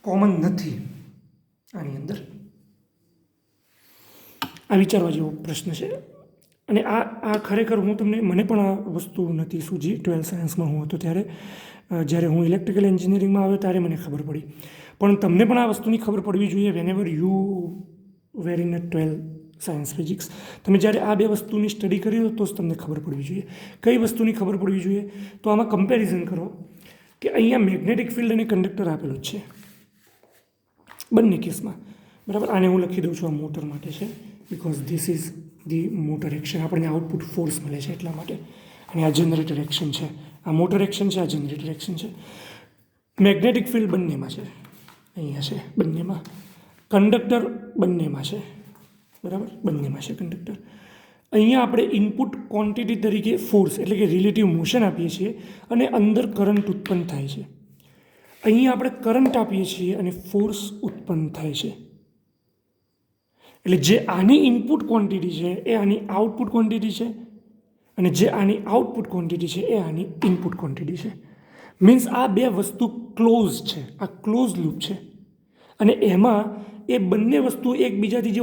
કોમન નથી આની અંદર? આ વિચારવા જેવો પ્રશ્ન છે. અને આ ખરેખર મને પણ આ વસ્તુ નથી સૂજી. 12th સાયન્સમાં હું હતો ત્યારે, જ્યારે હું ઇલેક્ટ્રિકલ એન્જિનિયરિંગમાં આવ્યો ત્યારે મને ખબર પડી. પણ તમને પણ આ વસ્તુની ખબર પડવી જોઈએ whenever you were in 12 science physics. તમે જ્યારે આ 2 વસ્તુની સ્ટડી કરી તો જ તમને ખબર પડવી જોઈએ. કઈ વસ્તુની ખબર પડવી જોઈએ? તો આમાં કમ્પેરિઝન કરો કે અહીંયા મેગ્નેટિક ફિલ્ડ અને કંડક્ટર આપેલું જ છે બંને કેસમાં, બરાબર. આને હું લખી દઉં છું, આ મોટર માટે છે because this is the motor action. આપણને આઉટપુટ ફોર્સ મળે છે એટલા માટે. અને આ જનરેટર એક્શન છે, આ મોટર એક્શન છે, આ જનરેટર એક્શન છે. મેગ્નેટિક ફિલ્ડ બંનેમાં છે, અહીંયા છે બંનેમાં. કંડક્ટર બંનેમાં છે, બરાબર, બંનેમાં છે કંડક્ટર. અહીંયા આપણે ઇનપુટ ક્વોન્ટિટી તરીકે ફોર્સ એટલે કે રિલેટિવ મોશન આપીએ છીએ અને અંદર કરંટ ઉત્પન્ન થાય છે. અહીંયા આપણે કરંટ આપીએ છીએ અને ફોર્સ ઉત્પન્ન થાય છે. એટલે જે આની ઇનપુટ ક્વોન્ટિટી છે એ આની આઉટપુટ ક્વોન્ટિટી છે અને જે આની આઉટપુટ ક્વોન્ટિટી છે એ આની ઇનપુટ ક્વોન્ટિટી છે. મીન્સ આ 2 વસ્તુ ક્લોઝ છે, આ ક્લોઝ લૂપ છે. અને એમાં એ બંને વસ્તુ એકબીજાથી જે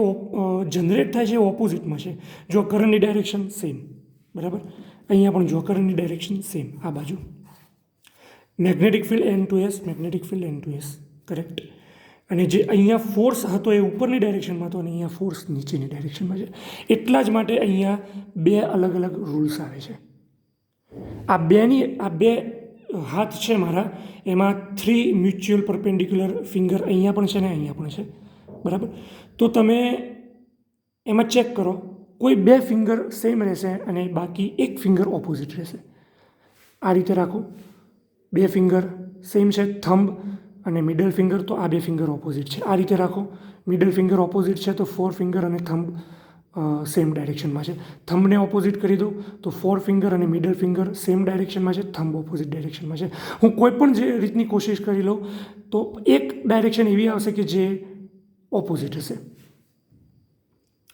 જનરેટ થાય છે એ ઓપોઝિટમાં છે. જો કરંટની ડાયરેક્શન સેમ, બરાબર. અહીંયા પણ જો કરંટની ડાયરેક્શન સેમ, આ બાજુ. Magnetic field N2S, magnetic field N2S, correct. અને જે અહીંયા ફોર્સ હતો એ ઉપરની ડાયરેક્શનમાં હતો અને અહીંયા ફોર્સ નીચેની ડાયરેક્શનમાં છે. એટલા જ માટે અહીંયા 2 અલગ અલગ રૂલ્સ આવે છે. આ 2 હાથ છે મારા, એમાં 3 મ્યુચ્યુઅલ પરપેન્ડિક્યુલર ફિંગર અહીંયા પણ છે ને અહીંયા પણ છે, બરાબર. તો તમે એમાં ચેક કરો, કોઈ 2 ફિંગર સેમ રહેશે અને બાકી 1 ફિંગર ઓપોઝિટ રહેશે. આ રીતે રાખો, 2 ફિંગર સેમ છે, થંબ અને મિડલ ફિંગર, તો આ 2 ફિંગર ઓપોઝિટ છે. આ રીતે રાખો, મિડલ ફિંગર ઓપોઝિટ છે તો 4 ફિંગર અને થંબ સેમ ડાયરેક્શનમાં છે. થંબને ઓપોઝિટ કરી દો તો 4 ફિંગર અને મિડલ ફિંગર સેમ ડાયરેક્શનમાં છે, થંબ ઓપોઝિટ ડાયરેક્શનમાં છે. હું કોઈ પણ જે રીતની કોશિશ કરી લઉં તો એક ડાયરેક્શન એવી આવશે કે જે ઓપોઝિટ હશે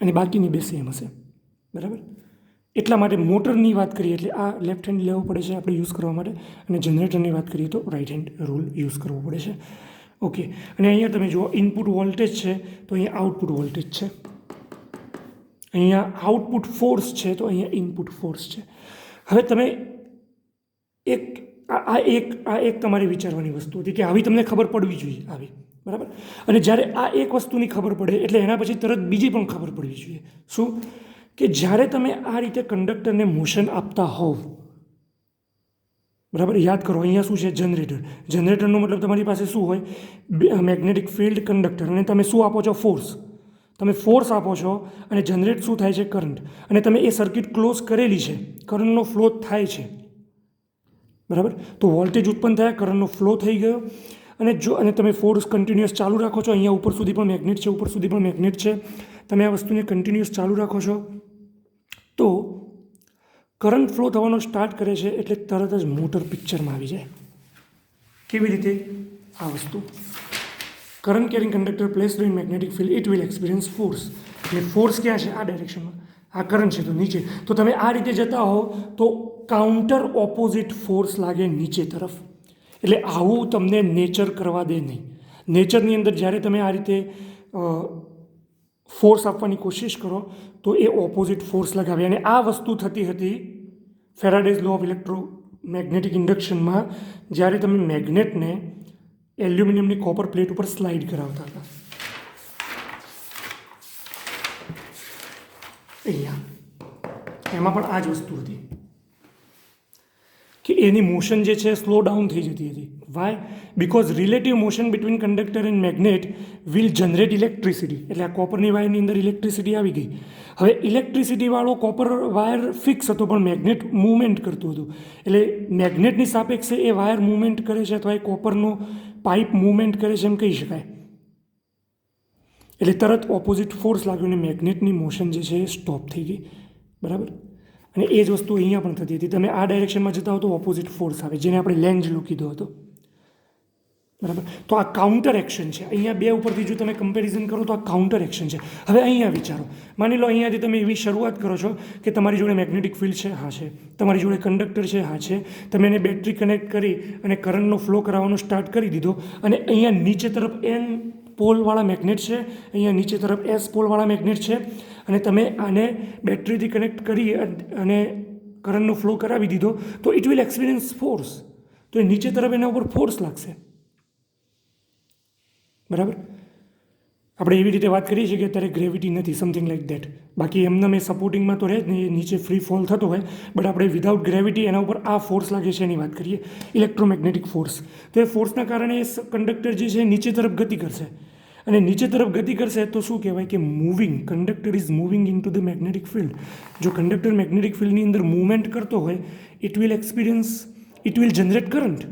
અને બાકીની 2 સેમ હશે. બરાબર. એટલા માટે મોટરની વાત કરીએ એટલે આ લેફ્ટ હેન્ડ લેવો પડે છે આપણે યુઝ કરવા માટે, અને જનરેટરની વાત કરીએ તો રાઇટ હેન્ડ રૂલ યુઝ કરવો પડે છે. ઓકે. અને અહીંયા તમે જુઓ ઇનપુટ વોલ્ટેજ છે તો અહીંયા આઉટપુટ વોલ્ટેજ છે, અહીંયા આઉટપુટ ફોર્સ છે તો અહીંયા ઇનપુટ ફોર્સ છે. હવે તમે એક તમારે વિચારવાની વસ્તુ હતી કે આવી તમને ખબર પડવી જોઈએ આવી, બરાબર. અને જ્યારે આ એક વસ્તુની ખબર પડે એટલે એના પછી તરત બીજી પણ ખબર પડવી જોઈએ. શું? કે જ્યારે તમે આ રીતે કંડક્ટરને મોશન આપતા હોવ, બરાબર. યાદ કરો અહીંયા શું છે? જનરેટર. જનરેટરનો મતલબ તમારી પાસે શું હોય? મેગ્નેટિક ફિલ્ડ, કંડક્ટર, અને તમે શું આપો છો? ફોર્સ. તમે ફોર્સ આપો છો અને જનરેટ શું થાય છે? કરંટ. અને તમે એ સર્કિટ ક્લોઝ કરેલી છે, કરંટનો ફ્લો થાય છે, બરાબર. તો વોલ્ટેજ ઉત્પન્ન થયા, કરંટનો ફ્લો થઈ ગયો, અને તમે ફોર્સ કન્ટિન્યુઅસ ચાલુ રાખો છો. અહીંયા ઉપર સુધી પણ મેગ્નેટ છે, ઉપર સુધી પણ મેગ્નેટ છે. તમે આ વસ્તુને કન્ટિન્યુઅસ ચાલુ રાખો છો તો કરંટ ફ્લો થવાનો સ્ટાર્ટ કરે છે એટલે તરત જ મોટર પિક્ચરમાં આવી જાય. કેવી રીતે? આ વસ્તુ current carrying conductor placed in magnetic field it will experience force. એટલે ફોર્સ ક્યાં છે? આ ડાયરેક્શનમાં. આ કરંટ છે તો નીચે. તો તમે આ રીતે જતા હો તો કાઉન્ટર ઓપોઝિટ ફોર્સ લાગે નીચે તરફ. એટલે આવું તમને નેચર કરવા દે નહીં. નેચરની અંદર જ્યારે તમે આ રીતે ફોર્સ આપવાની કોશિશ કરો તો એ ઓપોઝિટ ફોર્સ લગાવે. અને આ વસ્તુ થતી હતી ફેરાડેઝ લો ઓફ ઇલેક્ટ્રોમેગ્નેટિક ઇન્ડક્શનમાં, જ્યારે તમે મેગ્નેટને એલ્યુમિનિયમની કોપર પ્લેટ ઉપર સ્લાઇડ કરાવતા હતા. અહીંયા એમાં પણ આ જ વસ્તુ હતી કે એની મોશન જે છે સ્લો ડાઉન થઈ જતી હતી. Why? Because relative motion between conductor and magnet will generate electricity. એટલે આ કોપરની વાયરની અંદર ઇલેક્ટ્રિસિટી આવી ગઈ. હવે ઇલેક્ટ્રિસિટીવાળો કોપર વાયર ફિક્સ હતો પણ મેગ્નેટ મૂવમેન્ટ કરતું હતું. એટલે મેગ્નેટની સાપેક્ષે એ વાયર મૂવમેન્ટ કરે છે અથવા એ કોપરનો પાઇપ મૂવમેન્ટ કરે છે એમ કહી શકાય. એટલે તરત ઓપોઝિટ ફોર્સ લાગ્યો અને મેગ્નેટની મોશન જે છે એ સ્ટોપ થઈ ગઈ. બરાબર. અને એ જ વસ્તુ અહીંયા પણ થતી હતી. તમે આ ડાયરેક્શનમાં જતા હો તો ઓપોઝિટ ફોર્સ આવે, જેને આપણે લેન્ઝ લો કીધો હતો, બરાબર. તો આ કાઉન્ટર એક્શન છે. અહીંયા બે ઉપરથી જો તમે કમ્પેરિઝન કરો તો આ કાઉન્ટર એક્શન છે. હવે અહીંયા વિચારો, માની લો અહીંયાથી તમે એવી શરૂઆત કરો છો કે તમારી જોડે મેગ્નેટિક ફિલ્ડ છે, હા છે, તમારી જોડે કંડક્ટર છે, હા છે, તમે એને બેટરી કનેક્ટ કરી અને કરંટનો ફ્લો કરાવવાનો સ્ટાર્ટ કરી દીધો, અને અહીંયા નીચે તરફ N પોલવાળા મેગ્નેટ છે, અહીંયા નીચે તરફ S પોલવાળા મેગ્નેટ છે, અને તમે આને બેટરીથી કનેક્ટ કરી અને કરંટનો ફ્લો કરાવી દીધો તો ઇટ વિલ એક્સપિરિયન્સ ફોર્સ. તો એ નીચે તરફ એના ઉપર ફોર્સ લાગશે. બરાબર. આપણે એવી રીતે વાત કરીએ છીએ કે અત્યારે ગ્રેવિટી નથી, સમથિંગ લાઈક દેટ. બાકી એમને મેં સપોર્ટિંગમાં તો રહે જ નહીં, નીચે ફ્રી ફોલ થતો હોય, બટ આપણે વિધાઉટ ગ્રેવિટી એના ઉપર આ ફોર્સ લાગે છે એની વાત કરીએ, ઇલેક્ટ્રોમેગ્નેટિક ફોર્સ. તો એ ફોર્સના કારણે કંડક્ટર જે છે નીચે તરફ ગતિ કરશે, અને નીચે તરફ ગતિ કરશે તો શું કહેવાય કે moving. Conductor is moving in to the magnetic field. જો કંડક્ટર મેગ્નેટિક ફિલ્ડની અંદર મૂવમેન્ટ કરતો હોય, ઇટ વિલ જનરેટ કરંટ.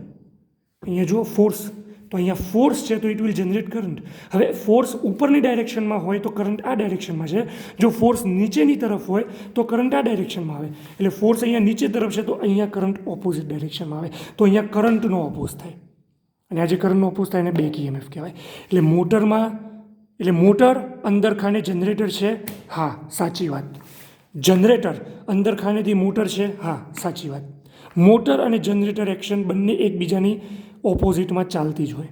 અહીંયા જુઓ ફોર્સ, તો અહીંયા ફોર્સ છે તો ઇટ વિલ જનરેટ કરંટ. હવે ફોર્સ ઉપરની ડાયરેક્શનમાં હોય તો કરંટ આ ડાયરેક્શનમાં છે, જો ફોર્સ નીચેની તરફ હોય તો કરંટ આ ડાયરેક્શનમાં આવે. એટલે ફોર્સ અહીંયા નીચે તરફ છે તો અહીંયા કરંટ ઓપોઝિટ ડાયરેક્શનમાં આવે, તો અહીંયા કરંટનો ઓપોઝ થાય, અને આ જે કરંટનો ઓપોઝ થાય એને બેક EMF કહેવાય. એટલે મોટર અંદર ખાને જનરેટર છે, હા સાચી વાત. જનરેટર અંદર ખાનેથી મોટર છે, હા સાચી વાત. મોટર અને જનરેટર એક્શન બંને એકબીજાની ઓપોઝિટમાં ચાલતી જ હોય,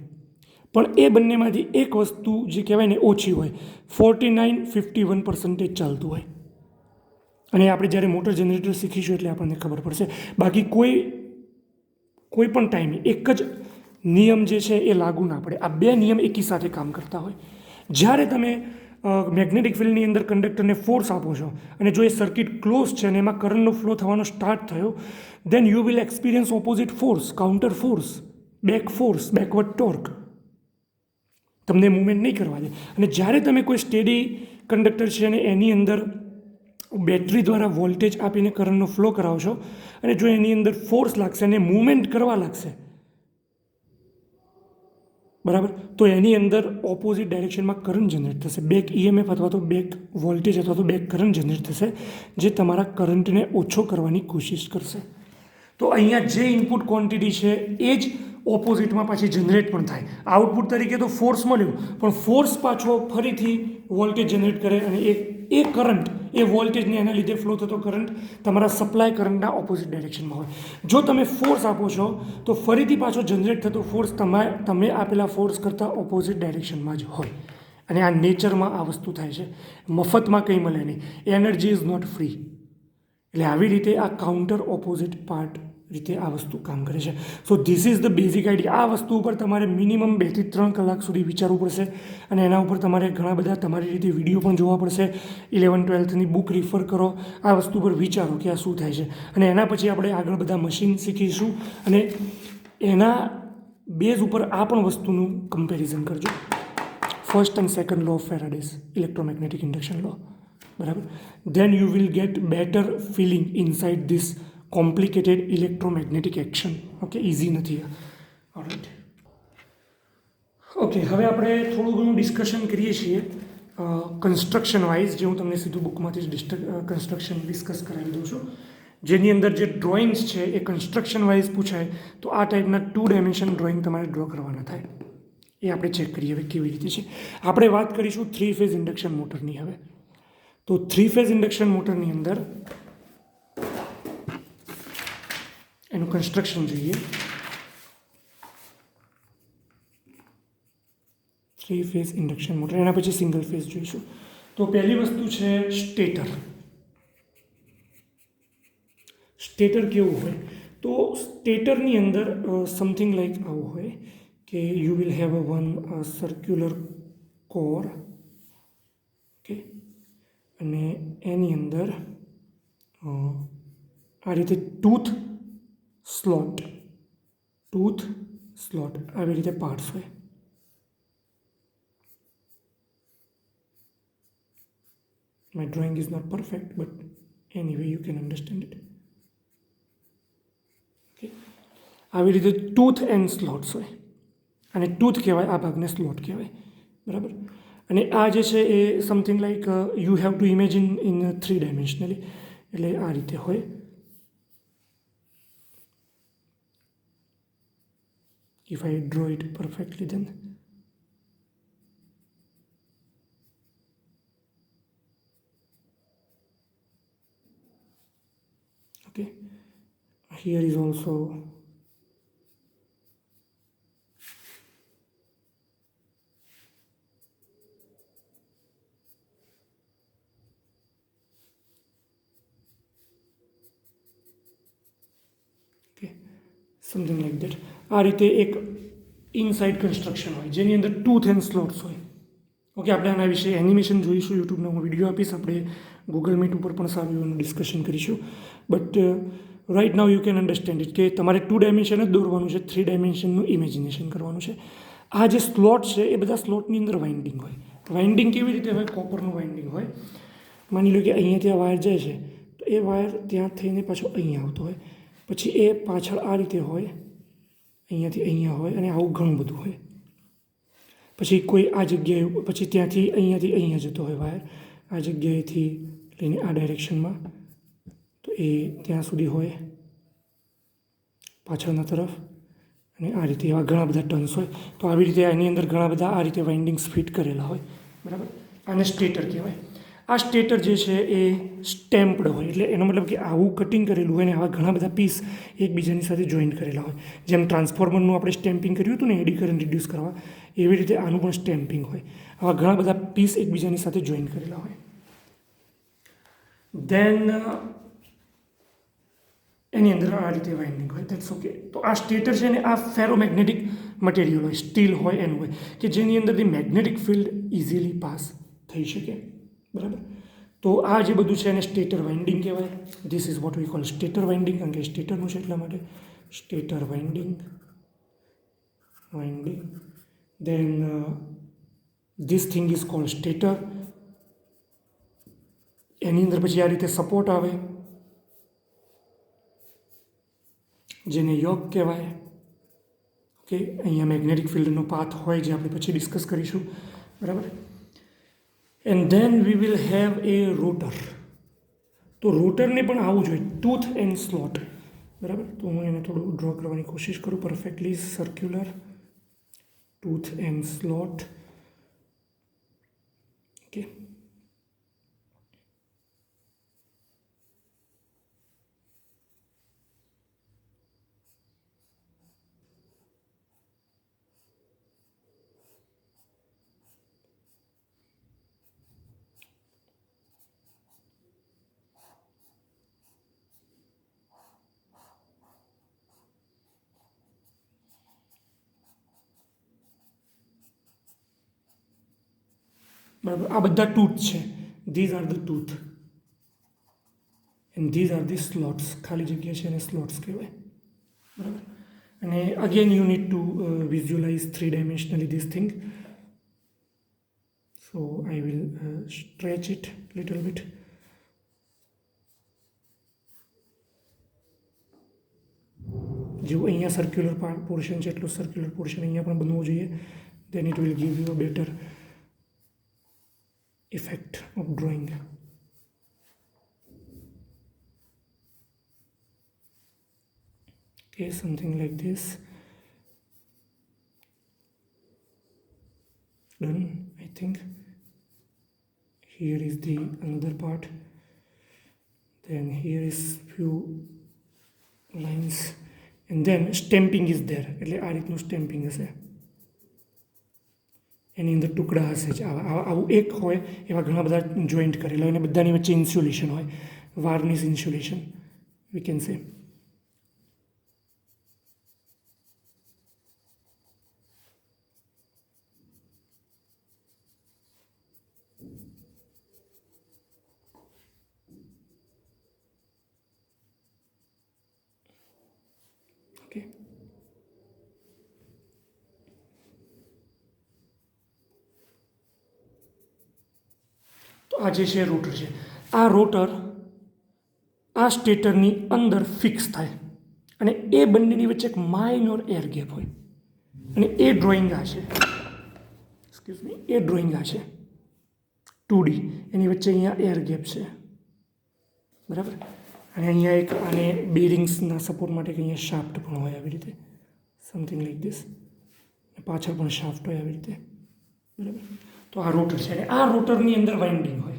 પણ એ બંનેમાંથી એક વસ્તુ જે કહેવાય ને ઓછી હોય, 49-51% ચાલતું હોય. અને આપણે જ્યારે મોટર જનરેટર શીખીશું એટલે આપણને ખબર પડશે. બાકી કોઈ પણ ટાઈમે એક જ નિયમ જે છે એ લાગુ ના પડે. આ બે નિયમ એકી સાથે કામ કરતા હોય. જ્યારે તમે મેગ્નેટિક ફિલ્ડની અંદર કંડક્ટરને ફોર્સ આપો છો અને જો એ સર્કિટ ક્લોઝ છે અને એમાં કરંટનો ફ્લો થવાનો સ્ટાર્ટ થયો, then you will experience opposite force, counter force, backward torque. તમને મૂવમેન્ટ નહીં કરવા દે. અને જ્યારે તમે કોઈ સ્ટેડી કંડક્ટર છે અને એની અંદર બેટરી દ્વારા વોલ્ટેજ આપીને કરંટનો ફ્લો કરાવશો અને જો એની અંદર ફોર્સ લાગશે અને મૂવમેન્ટ કરવા લાગશે, બરાબર, તો એની અંદર ઓપોઝિટ ડાયરેક્શનમાં કરંટ જનરેટ થશે, બેક EMF અથવા તો બેક વોલ્ટેજ અથવા તો બેક કરંટ જનરેટ થશે, જે તમારા કરંટને ઓછો કરવાની કોશિશ કરશે. તો અહીંયા જે ઇનપુટ ક્વોન્ટિટી છે એ જ ઓપોઝિટમાં પાછી જનરેટ પણ થાય. આઉટપુટ તરીકે તો ફોર્સ મળ્યો, પણ ફોર્સ પાછો ફરીથી વોલ્ટેજ જનરેટ કરે અને એ કરંટ, એ વોલ્ટેજને એના લીધે ફ્લો થતો કરંટ તમારા સપ્લાય કરંટના ઓપોઝિટ ડાયરેક્શનમાં હોય. જો તમે ફોર્સ આપો છો તો ફરીથી પાછો જનરેટ થતો ફોર્સ તમે આપેલા ફોર્સ કરતાં ઓપોઝિટ ડાયરેક્શનમાં જ હોય. અને આ નેચરમાં આ વસ્તુ થાય છે, મફતમાં કંઈ મળે નહીં. Energy is not free. એટલે આવી રીતે આ કાઉન્ટર ઓપોઝિટ પાર્ટ રીતે આ વસ્તુ કામ કરે છે. So this is the basic idea. આ વસ્તુ ઉપર તમારે મિનિમમ 2 થી 3 કલાક સુધી વિચારવું પડશે અને એના ઉપર તમારે ઘણા બધા તમારી રીતે વિડીયો પણ જોવા પડશે. 11-12ની બુક રિફર કરો, આ વસ્તુ પર વિચારો કે આ શું થાય છે. અને એના પછી આપણે આગળ બધા મશીન શીખીશું અને એના બેઝ ઉપર આ પણ વસ્તુનું કમ્પેરિઝન કરજો. First and second law of Faraday's electromagnetic induction law, બરાબર. Then you will get better feeling inside this complicated electromagnetic action. Okay, easy નથી આ. ઓલરાઇટ, ઓકે, હવે આપણે થોડું ઘણું ડિસ્કશન કરીએ છીએ કન્સ્ટ્રક્શન વાઇઝ, જે હું તમને સીધું બુકમાંથી જ કન્સ્ટ્રક્શન ડિસ્કસ કરાવી દઉં છું. જેની અંદર જે ડ્રોઈંગ્સ છે એ કન્સ્ટ્રક્શન વાઇઝ પૂછાય તો આ ટાઈપના 2 ડાયમેન્શન ડ્રોઈંગ તમારે ડ્રો કરવાના થાય. એ આપણે ચેક કરીએ હવે કેવી રીતે છે. આપણે વાત કરીશું 3 ફેઝ ઇન્ડક્શન મોટરની. હવે તો 3 ફેઝ ઇન્ડક્શન મોટરની અંદર એનું કન્સ્ટ્રક્શન જોઈએ. 3 ફેઝ ઇન્ડક્શન મોટર, એના પછી સિંગલ ફેઝ જોઈશું. તો પહેલી વસ્તુ છે સ્ટેટર. સ્ટેટર કેવું હોય? તો સ્ટેટરની અંદર સમથિંગ લાઈક આવું હોય કે you will have one circular core, okay, અને એની અંદર આ રીતે ટૂથ સ્લોટ આવી રીતે પાર્ટ્સ હોય. My drawing is not perfect, but anyway you can understand it. Okay, આવી રીતે ટૂથ એન્ડ સ્લોટ્સ હોય અને ટૂથ કહેવાય, આ ભાગને સ્લોટ કહેવાય, બરાબર. અને આ જે છે એ something like you have to imagine in 3 dimensionally. એટલે આ રીતે હોય. If I draw it perfectly, then okay, here is also okay, something like that. આ રીતે એક ઇનસાઇડ કન્સ્ટ્રક્શન હોય જેની અંદર ટૂથ એન્ડ સ્લોટ્સ હોય. ઓકે, આપણે આના વિશે એનિમેશન જોઈશું, યુટ્યુબનો હું વિડીયો આપીશ, આપણે ગૂગલ મીટ ઉપર પણ સારું એવું ડિસ્કશન કરીશું. But right now you can understand it કે તમારે 2 ડાયમેન્શન જ દોરવાનું છે, 3 ડાયમેન્શનનું ઇમેજિનેશન કરવાનું છે. આ જે સ્લોટ છે એ બધા સ્લોટની અંદર વાઇન્ડિંગ હોય. વાઇન્ડિંગ કેવી રીતે હોય? કોપરનું વાઇન્ડિંગ હોય. માની લો કે અહીંયાથી આ વાયર જાય છે તો એ વાયર ત્યાં થઈને પાછો અહીંયા આવતો હોય, પછી એ પાછળ આ રીતે હોય, અહીંયાથી અહીંયા હોય અને આવું ઘણું બધું હોય. પછી કોઈ આ જગ્યાએ, પછી ત્યાંથી અહીંયા જતો હોય વાયર, આ જગ્યાએથી લઈને આ ડાયરેક્શનમાં, તો એ ત્યાં સુધી હોય પાછળના તરફ, અને આ રીતે એવા ઘણા બધા ટર્ન્સ હોય. તો આવી રીતે એની અંદર ઘણા બધા આ રીતે વાઇન્ડિંગ્સ ફિટ કરેલા હોય, બરાબર. આને સ્ટેટર કહેવાય. આ સ્ટેટર જે છે એ સ્ટેમ્પ્ડ હોય, એટલે એનો મતલબ કે આવું કટિંગ કરેલું હોય ને આવા ઘણા બધા પીસ એકબીજાની સાથે જોઈન્ટ કરેલા હોય. જેમ ટ્રાન્સફોર્મરનું આપણે સ્ટેમ્પિંગ કર્યું હતું ને એડી કરંટ રિડ્યુસ કરવા, એવી રીતે આનું પણ સ્ટેમ્પિંગ હોય. આવા ઘણા બધા પીસ એકબીજાની સાથે જોઈન્ટ કરેલા હોય. દેન એની અંદર આ રીતે વાઇન્ડિંગ હોય. That's okay. તો આ સ્ટેટર છે ને આ ફેરોમેગ્નેટિક મટીરિયલ હોય, સ્ટીલ હોય એનું હોય, કે જેની અંદરથી મેગ્નેટિક ફિલ્ડ ઇઝીલી પાસ થઈ શકે, બરાબર. તો આ જે બધું છે એને સ્ટેટર વાઇન્ડિંગ કહેવાય. This is what we call stator winding, કારણ કે સ્ટેટરનું છે એટલા માટે stator winding. Then this thing is called stator. એની અંદર પછી આ રીતે સપોર્ટ આવે, જેને યોક કહેવાય. ઓકે, અહીંયા મેગ્નેટિક ફિલ્ડનો પાથ હોય જે આપણે પછી ડિસ્કસ કરીશું, બરાબર. And then we will have a rotor. તો રોટરને પણ આવવું જોઈએ, ટૂથ એન્ડ સ્લોટ, બરાબર. તો હું એને થોડું ડ્રો કરવાની કોશિશ કરું, perfectly circular, tooth and slot. Okay, બરાબર. આ બધા ટૂથ છે, these are the tooth and these are the slots. ખાલી જગ્યા છે એને સ્લોટ્સ કહેવાય, બરાબર. અને again you need to visualise 3 dimensionally this thing. So I will stretch it little bit. જો અહીંયા સર્ક્યુલર પોર્શન છે એટલું સર્ક્યુલર પોર્શન અહીંયા પણ બનવું જોઈએ. Then it will give you a better effect of drawing. Okay, something like this. Done, I think. Here is the another part. Then here is few lines, and then stamping is there. એટલે આ રીતનું stamping હશે, એની અંદર ટુકડા હશે જ. આવું એક હોય એવા ઘણા બધા જોઈન્ટ કરેલા હોય અને બધાની વચ્ચે ઇન્સ્યુલેશન હોય, varnish insulation we can say. Okay, તો આ જે છે રોટર છે, આ રોટર આ સ્ટેટરની અંદર ફિક્સ થાય અને એ બંનેની વચ્ચે એક માઇનોર એર ગેપ હોય, અને એ ડ્રોઈંગ આ છે, એક્સક્યુઝ મી, એ ડ્રોઈંગ આ છે 2D. એની વચ્ચે અહીંયા એર ગેપ છે, બરાબર. અને અહીંયા એક આને બેરિંગ્સના સપોર્ટ માટે અહીંયા શાફ્ટ પણ હોય આવી રીતે, સમથિંગ લાઈક ધીસ. પાછળ પણ શાફ્ટ હોય આવી રીતે, બરાબર. તો આ રોટર છે, અને આ રોટરની અંદર વાઇન્ડિંગ હોય.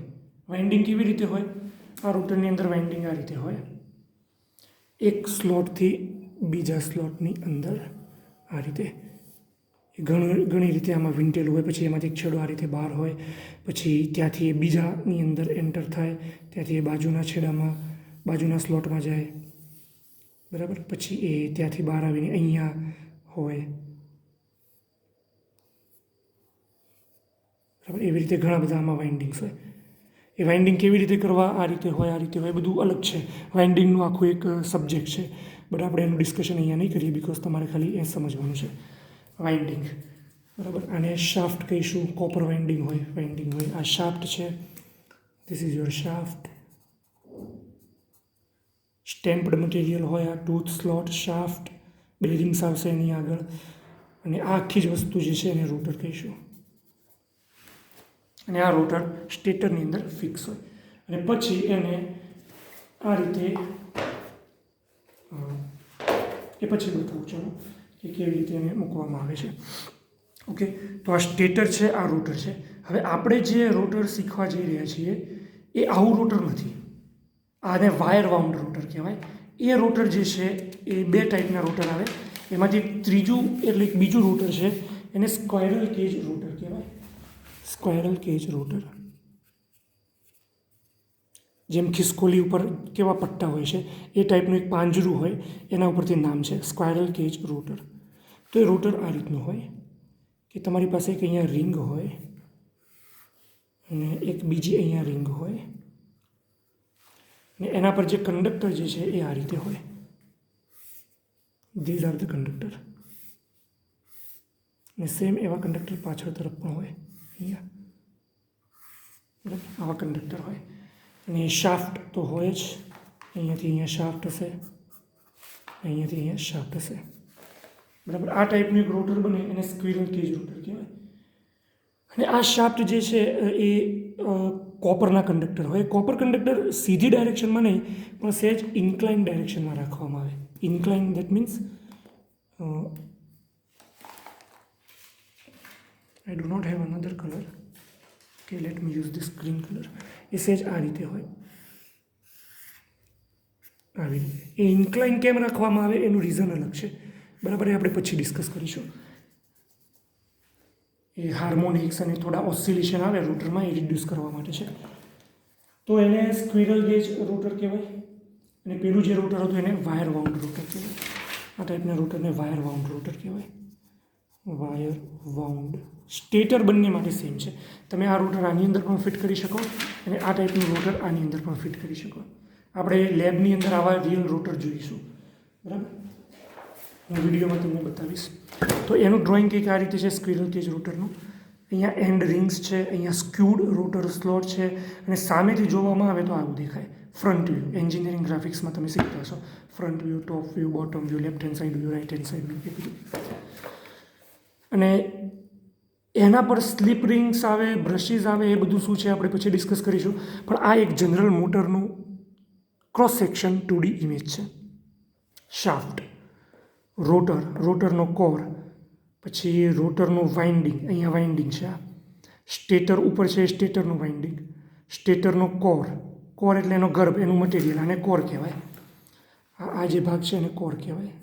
વાઇન્ડિંગ કેવી રીતે હોય? આ રોટરની અંદર વાઇન્ડિંગ આ રીતે હોય, એક સ્લોટથી બીજા સ્લોટની અંદર આ રીતે ઘણી રીતે આમાં વીંટેલું હોય. પછી એમાંથી એક છેડો આ રીતે બહાર હોય, પછી ત્યાંથી એ બીજાની અંદર એન્ટર થાય, ત્યાંથી એ બાજુના છેડામાં બાજુના સ્લોટમાં જાય, બરાબર. પછી એ ત્યાંથી બહાર આવીને અહીંયા હોય, બરાબર. એવી રીતે ઘણા બધા આમાં વાઇન્ડિંગ્સ હોય. એ વાઇન્ડિંગ કેવી રીતે કરવા? આ રીતે હોય, આ રીતે હોય, બધું અલગ છે. વાઇન્ડિંગનું આખું એક સબ્જેક્ટ છે, બટ આપણે એનું ડિસ્કશન અહીંયા નહીં કરીએ, બિકોઝ તમારે ખાલી એ સમજવાનું છે વાઇન્ડિંગ, બરાબર. આને શાફ્ટ કહીશું, કોપર વાઇન્ડિંગ હોય, આ શાફ્ટ છે, this is your shaft. Stamped material હોય, આ ટૂથ, સ્લોટ, શાફ્ટ, બેરિંગ્સ આવશે એની આગળ, અને આ આખી જ વસ્તુ જે છે એને રોટર કહીશું. અને આ રોટર સ્ટેટરની અંદર ફિક્સ હોય, અને પછી એને આ રીતે એ પછી બતાવું ચાલો કે કેવી રીતે એને મૂકવામાં આવે છે. ઓકે, તો આ સ્ટેટર છે, આ રોટર છે. હવે આપણે જે રોટર શીખવા જઈ રહ્યા છીએ એ આવું રોટર નથી, આને વાયર વાઉન્ડ રોટર કહેવાય. એ રોટર જે છે એ 2 ટાઈપના રોટર આવે, એમાંથી ત્રીજું એટલે એક બીજું રોટર છે, એને સ્ક્વાયરલ કેજ રોટર કહેવાય. સ્ક્વાયરલ કેજ રોટર, જેમ ખિસકોલી ઉપર કેવા પટ્ટા હોય છે એ ટાઈપનું એક પાંજરું હોય, એના ઉપરથી નામ છે સ્ક્વાયરલ કેજ રોટર. તો એ રોટર આ રીતનું હોય કે તમારી પાસે એક અહીંયા રિંગ હોય અને એક બીજી અહીંયા રિંગ હોય, અને એના પર જે કંડક્ટર જે છે એ આ રીતે હોય. These are the conductor. અને સેમ એવા કંડક્ટર પાછળ તરફ પણ હોય, અહીંયા બરાબર આવા કંડક્ટર હોય. અને શાફ્ટ તો હોય જ, અહીંયાથી અહીંયા શાફ્ટ હશે, અહીંયાથી અહીંયા શાફ્ટ હશે, બરાબર. આ ટાઈપનું એક રોટર બને એને સ્ક્વિરલ કેજ રોટર કહેવાય. અને આ શાફ્ટ જે છે એ કોપરના કંડક્ટર હોય. કોપર કંડક્ટર સીધી ડાયરેક્શનમાં નહીં પણ સહેજ ઇન્ક્લાઇન ડાયરેક્શનમાં રાખવામાં આવે. Incline that means I do not have another color. Okay, let me use this green color. એ સહેજ આ રીતે હોય, આવી રીતે. એ ઇન્ક્લાઇન કેમ રાખવામાં આવે એનું રીઝન અલગ છે, બરાબર. એ આપણે પછી ડિસ્કસ કરીશું. એ હાર્મોનિક્સ અને થોડા ઓસિલેશન આવે રોટરમાં એ રિડ્યુસ કરવા માટે છે. તો એને સ્ક્વિરલ ગેજ રોટર કહેવાય. અને પેલું જે રોટર હતું એને વાયર વાઉન્ડ રોટર કહેવાય. આ ટાઈપના રોટરને વાયર વાઉન્ડ રોટર કહેવાય. Wire wound. સ્ટેટર બંને માટે સેમ છે. તમે આ રોટર આની અંદર પણ ફિટ કરી શકો અને આ ટાઈપનું રોટર આની અંદર પણ ફિટ કરી શકો. આપણે લેબની અંદર આવા રિયલ રોટર જોઈશું, બરાબર. હું વિડીયોમાં તમને બતાવીશ. તો એનું ડ્રોઈંગ કંઈક આ રીતે છે સ્ક્વિરલ કેજ રોટરનું. અહીંયા એન્ડ રિંગ્સ છે, અહીંયા સ્ક્યુડ રોટર સ્લોટ છે અને સામેથી જોવામાં આવે તો આવું દેખાય. ફ્રન્ટ વ્યૂ એન્જિનિયરિંગ ગ્રાફિક્સમાં તમે શીખતા હશો. Front view, top view, bottom view, left hand side view, right hand side view, એ બધું. અને એના પર સ્લીપ રિંગ્સ આવે, બ્રશિસ આવે, એ બધું શું છે આપણે પછી ડિસ્કસ કરીશું. પણ આ એક જનરલ મોટરનું ક્રોસ સેક્શન 2D ઇમેજ છે. શાફ્ટ, રોટર, રોટરનો કોર, પછી રોટરનું વાઇન્ડિંગ, અહીંયા વાઇન્ડિંગ છે. આ સ્ટેટર ઉપર છે, સ્ટેટરનું વાઇન્ડિંગ, સ્ટેટરનો કોર, કોર એટલે એનો ગર્ભ, એનું મટીરિયલ, આને કોર કહેવાય. આ જે ભાગ છે એને કોર કહેવાય.